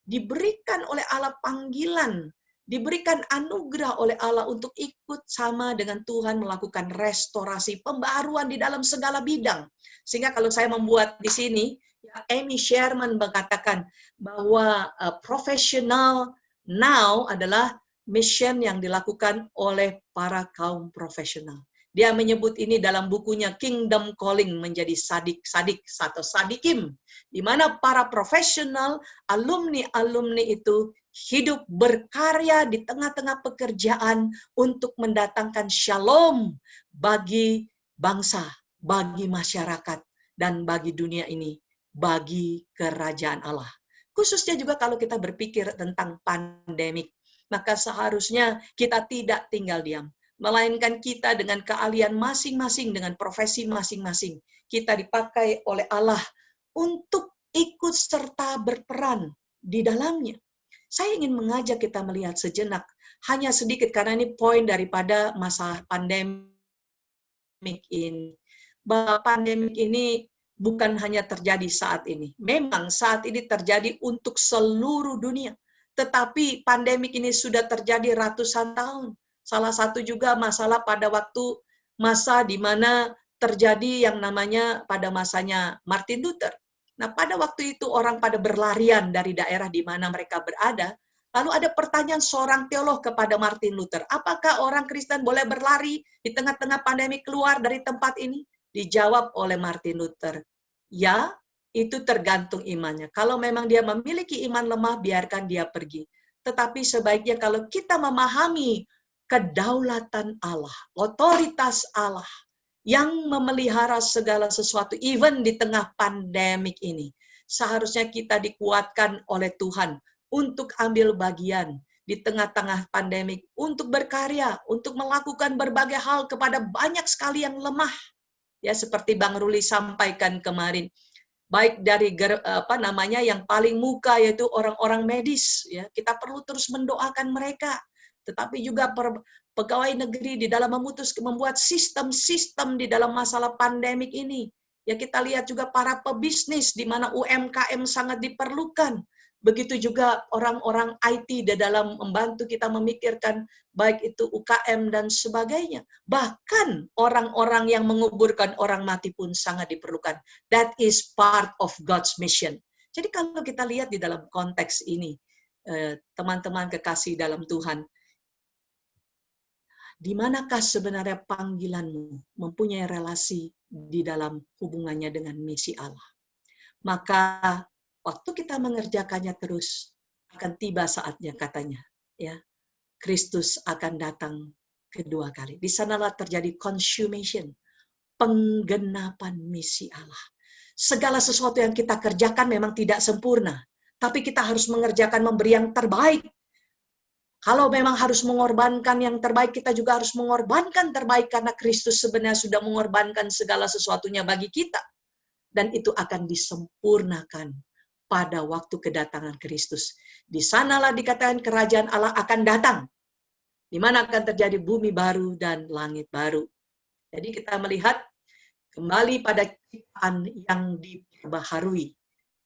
diberikan oleh Allah panggilan, diberikan anugerah oleh Allah untuk ikut sama dengan Tuhan melakukan restorasi, pembaruan di dalam segala bidang. Sehingga kalau saya membuat di sini, ya, Amy Sherman mengatakan bahwa profesional now adalah mission yang dilakukan oleh para kaum profesional. Dia menyebut ini dalam bukunya Kingdom Calling menjadi sadik-sadik atau sadikim, di mana para profesional, alumni-alumni itu hidup berkarya di tengah-tengah pekerjaan untuk mendatangkan shalom bagi bangsa, bagi masyarakat, dan bagi dunia ini, bagi kerajaan Allah. Khususnya juga kalau kita berpikir tentang pandemik, maka seharusnya kita tidak tinggal diam, melainkan kita dengan keahlian masing-masing, dengan profesi masing-masing, kita dipakai oleh Allah untuk ikut serta berperan di dalamnya. Saya ingin mengajak kita melihat sejenak, hanya sedikit karena ini poin daripada masa pandemik ini. Bahwa pandemik ini bukan hanya terjadi saat ini. Memang saat ini terjadi untuk seluruh dunia. Tetapi pandemik ini sudah terjadi ratusan tahun. Salah satu juga masalah pada waktu masa di mana terjadi yang namanya pada masanya Martin Luther. Nah, pada waktu itu orang pada berlarian dari daerah di mana mereka berada. Lalu ada pertanyaan seorang teolog kepada Martin Luther, apakah orang Kristen boleh berlari di tengah-tengah pandemi keluar dari tempat ini? Dijawab oleh Martin Luther, ya, itu tergantung imannya. Kalau memang dia memiliki iman lemah, biarkan dia pergi. Tetapi sebaiknya kalau kita memahami kedaulatan Allah, otoritas Allah, yang memelihara segala sesuatu, even di tengah pandemik ini. Seharusnya kita dikuatkan oleh Tuhan untuk ambil bagian di tengah-tengah pandemik, untuk berkarya, untuk melakukan berbagai hal kepada banyak sekali yang lemah. Ya, seperti Bang Ruli sampaikan kemarin, baik dari yang paling muka yaitu orang-orang medis, ya, kita perlu terus mendoakan mereka, tetapi juga pegawai negeri di dalam membuat sistem-sistem di dalam masalah pandemik ini. Ya, kita lihat juga para pebisnis di mana UMKM sangat diperlukan. Begitu juga orang-orang IT di dalam membantu kita memikirkan baik itu UKM dan sebagainya. Bahkan orang-orang yang menguburkan orang mati pun sangat diperlukan. That is part of God's mission. Jadi kalau kita lihat di dalam konteks ini, teman-teman kekasih dalam Tuhan, di manakah sebenarnya panggilanmu mempunyai relasi di dalam hubungannya dengan misi Allah? Maka waktu kita mengerjakannya terus, akan tiba saatnya katanya, ya, Kristus akan datang kedua kali. Di sanalah terjadi consummation, penggenapan misi Allah. Segala sesuatu yang kita kerjakan memang tidak sempurna, tapi kita harus mengerjakan, memberi yang terbaik. Kalau memang harus mengorbankan yang terbaik, kita juga harus mengorbankan terbaik karena Kristus sebenarnya sudah mengorbankan segala sesuatunya bagi kita. Dan itu akan disempurnakan pada waktu kedatangan Kristus. Di sanalah dikatakan kerajaan Allah akan datang. Di mana akan terjadi bumi baru dan langit baru. Jadi kita melihat kembali pada ciptaan yang diperbaharui.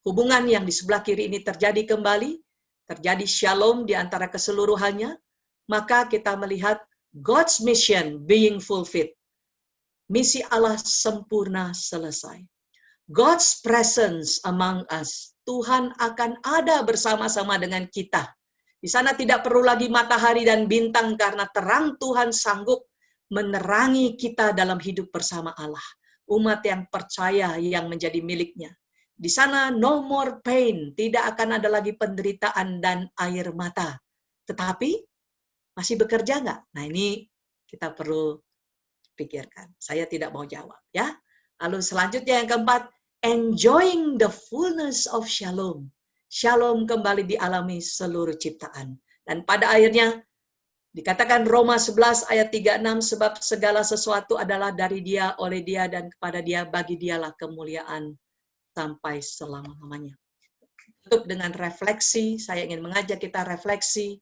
Hubungan yang di sebelah kiri ini terjadi kembali, terjadi shalom di antara keseluruhannya, maka kita melihat God's mission being fulfilled. Misi Allah sempurna selesai. God's presence among us. Tuhan akan ada bersama-sama dengan kita. Di sana tidak perlu lagi matahari dan bintang karena terang Tuhan sanggup menerangi kita dalam hidup bersama Allah. Umat yang percaya yang menjadi miliknya. Di sana no more pain, tidak akan ada lagi penderitaan dan air mata. Tetapi masih bekerja nggak? Nah ini kita perlu pikirkan. Saya tidak mau jawab ya. Lalu selanjutnya yang keempat, enjoying the fullness of shalom. Shalom kembali dialami seluruh ciptaan. Dan pada akhirnya dikatakan Roma 11 ayat 36, sebab segala sesuatu adalah dari Dia, oleh Dia, dan kepada Dia, bagi Dialah kemuliaan sampai selama-lamanya. Tutup dengan refleksi, saya ingin mengajak kita refleksi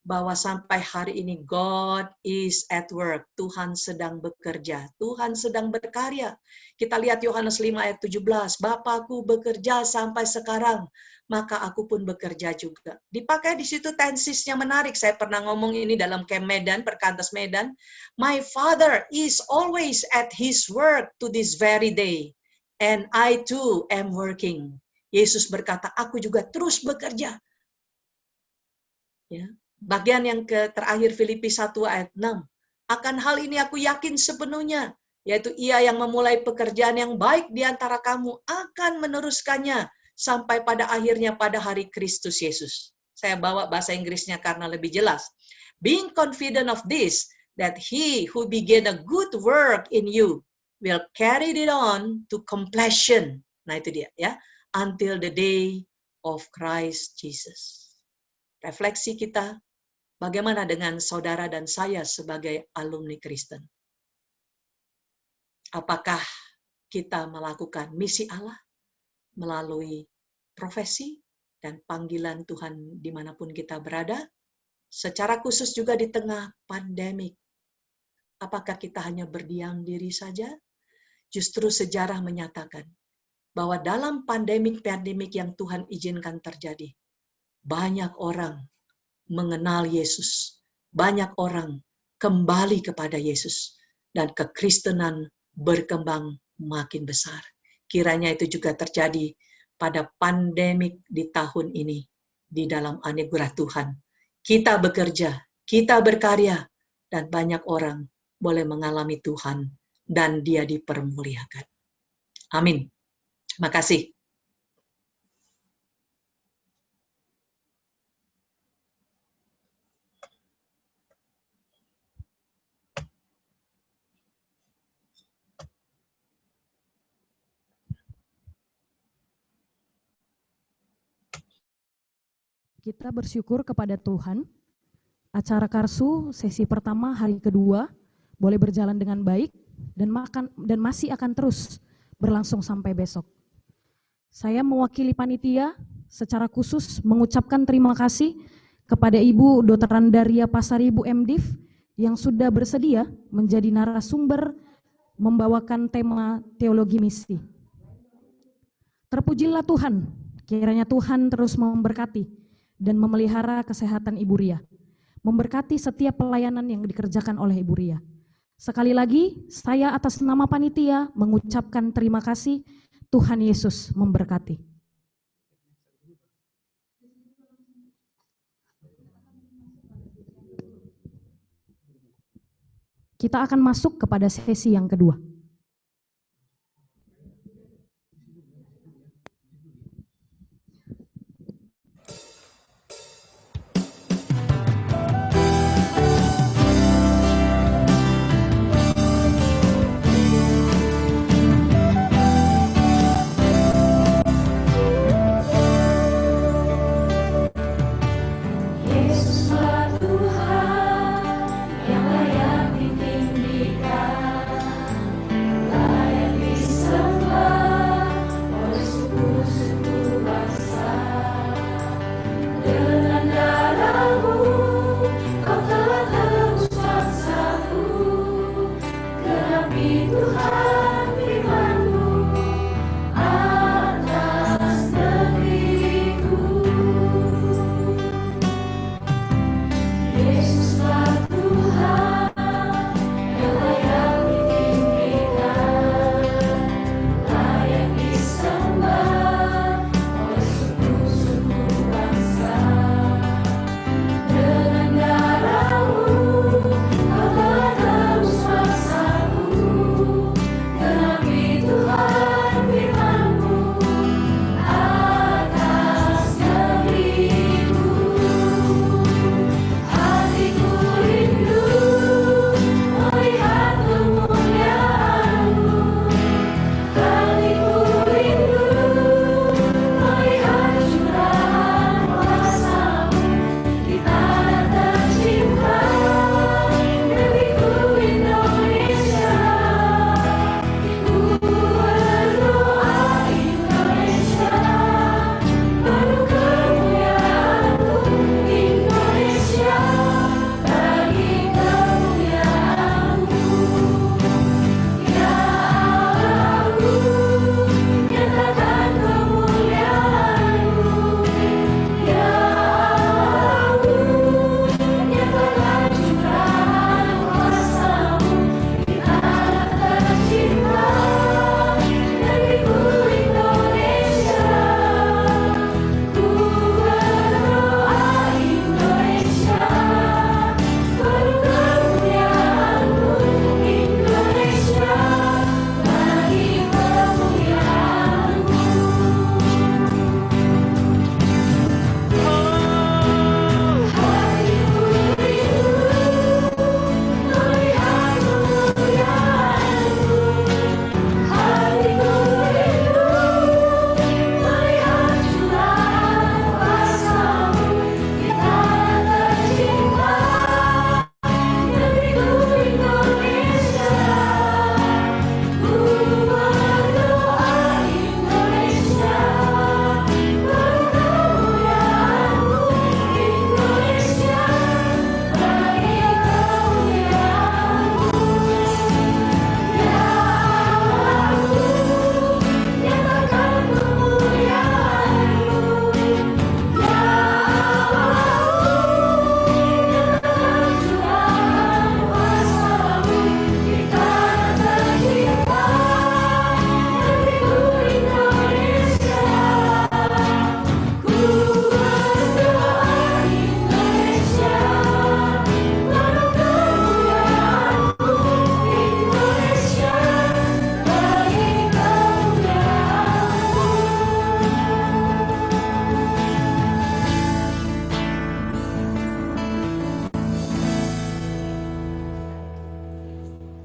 bahwa sampai hari ini God is at work. Tuhan sedang bekerja, Tuhan sedang berkarya. Kita lihat Yohanes 5 ayat 17, Bapakku bekerja sampai sekarang, maka aku pun bekerja juga. Dipakai di situ tensisnya menarik. Saya pernah ngomong ini dalam camp Medan, Perkantas Medan. My Father is always at His work to this very day. And I too am working. Yesus berkata, aku juga terus bekerja. Ya. Bagian yang terakhir Filipi 1 ayat 6. Akan hal ini aku yakin sepenuhnya, yaitu Ia yang memulai pekerjaan yang baik di antara kamu akan meneruskannya sampai pada akhirnya pada hari Kristus Yesus. Saya bawa bahasa Inggrisnya karena lebih jelas. Being confident of this, that He who began a good work in you will carry it on to completion. Nah itu dia ya, until the day of Christ Jesus. Refleksi kita, bagaimana dengan saudara dan saya sebagai alumni Kristen? Apakah kita melakukan misi Allah melalui profesi dan panggilan Tuhan dimanapun kita berada? Secara khusus juga di tengah pandemik. Apakah kita hanya berdiam diri saja? Justru sejarah menyatakan bahwa dalam pandemik yang Tuhan izinkan terjadi, banyak orang mengenal Yesus, banyak orang kembali kepada Yesus, dan kekristenan berkembang makin besar. Kiranya itu juga terjadi pada pandemik di tahun ini, di dalam anugerah Tuhan. Kita bekerja, kita berkarya, dan banyak orang boleh mengalami Tuhan, dan Dia dipermuliakan. Amin. Terima kasih. Kita bersyukur kepada Tuhan. Acara Karsu sesi pertama hari kedua boleh berjalan dengan baik dan masih akan terus berlangsung sampai besok. Saya mewakili panitia secara khusus mengucapkan terima kasih kepada Ibu Dr. Randaria Pasaribu MDiv yang sudah bersedia menjadi narasumber membawakan tema teologi misi. Terpujilah Tuhan Kiranya Tuhan terus memberkati dan memelihara kesehatan Ibu Ria. Memberkati setiap pelayanan yang dikerjakan oleh Ibu Ria. Sekali lagi, saya atas nama panitia mengucapkan terima kasih. Tuhan Yesus memberkati. Kita akan masuk kepada sesi yang kedua.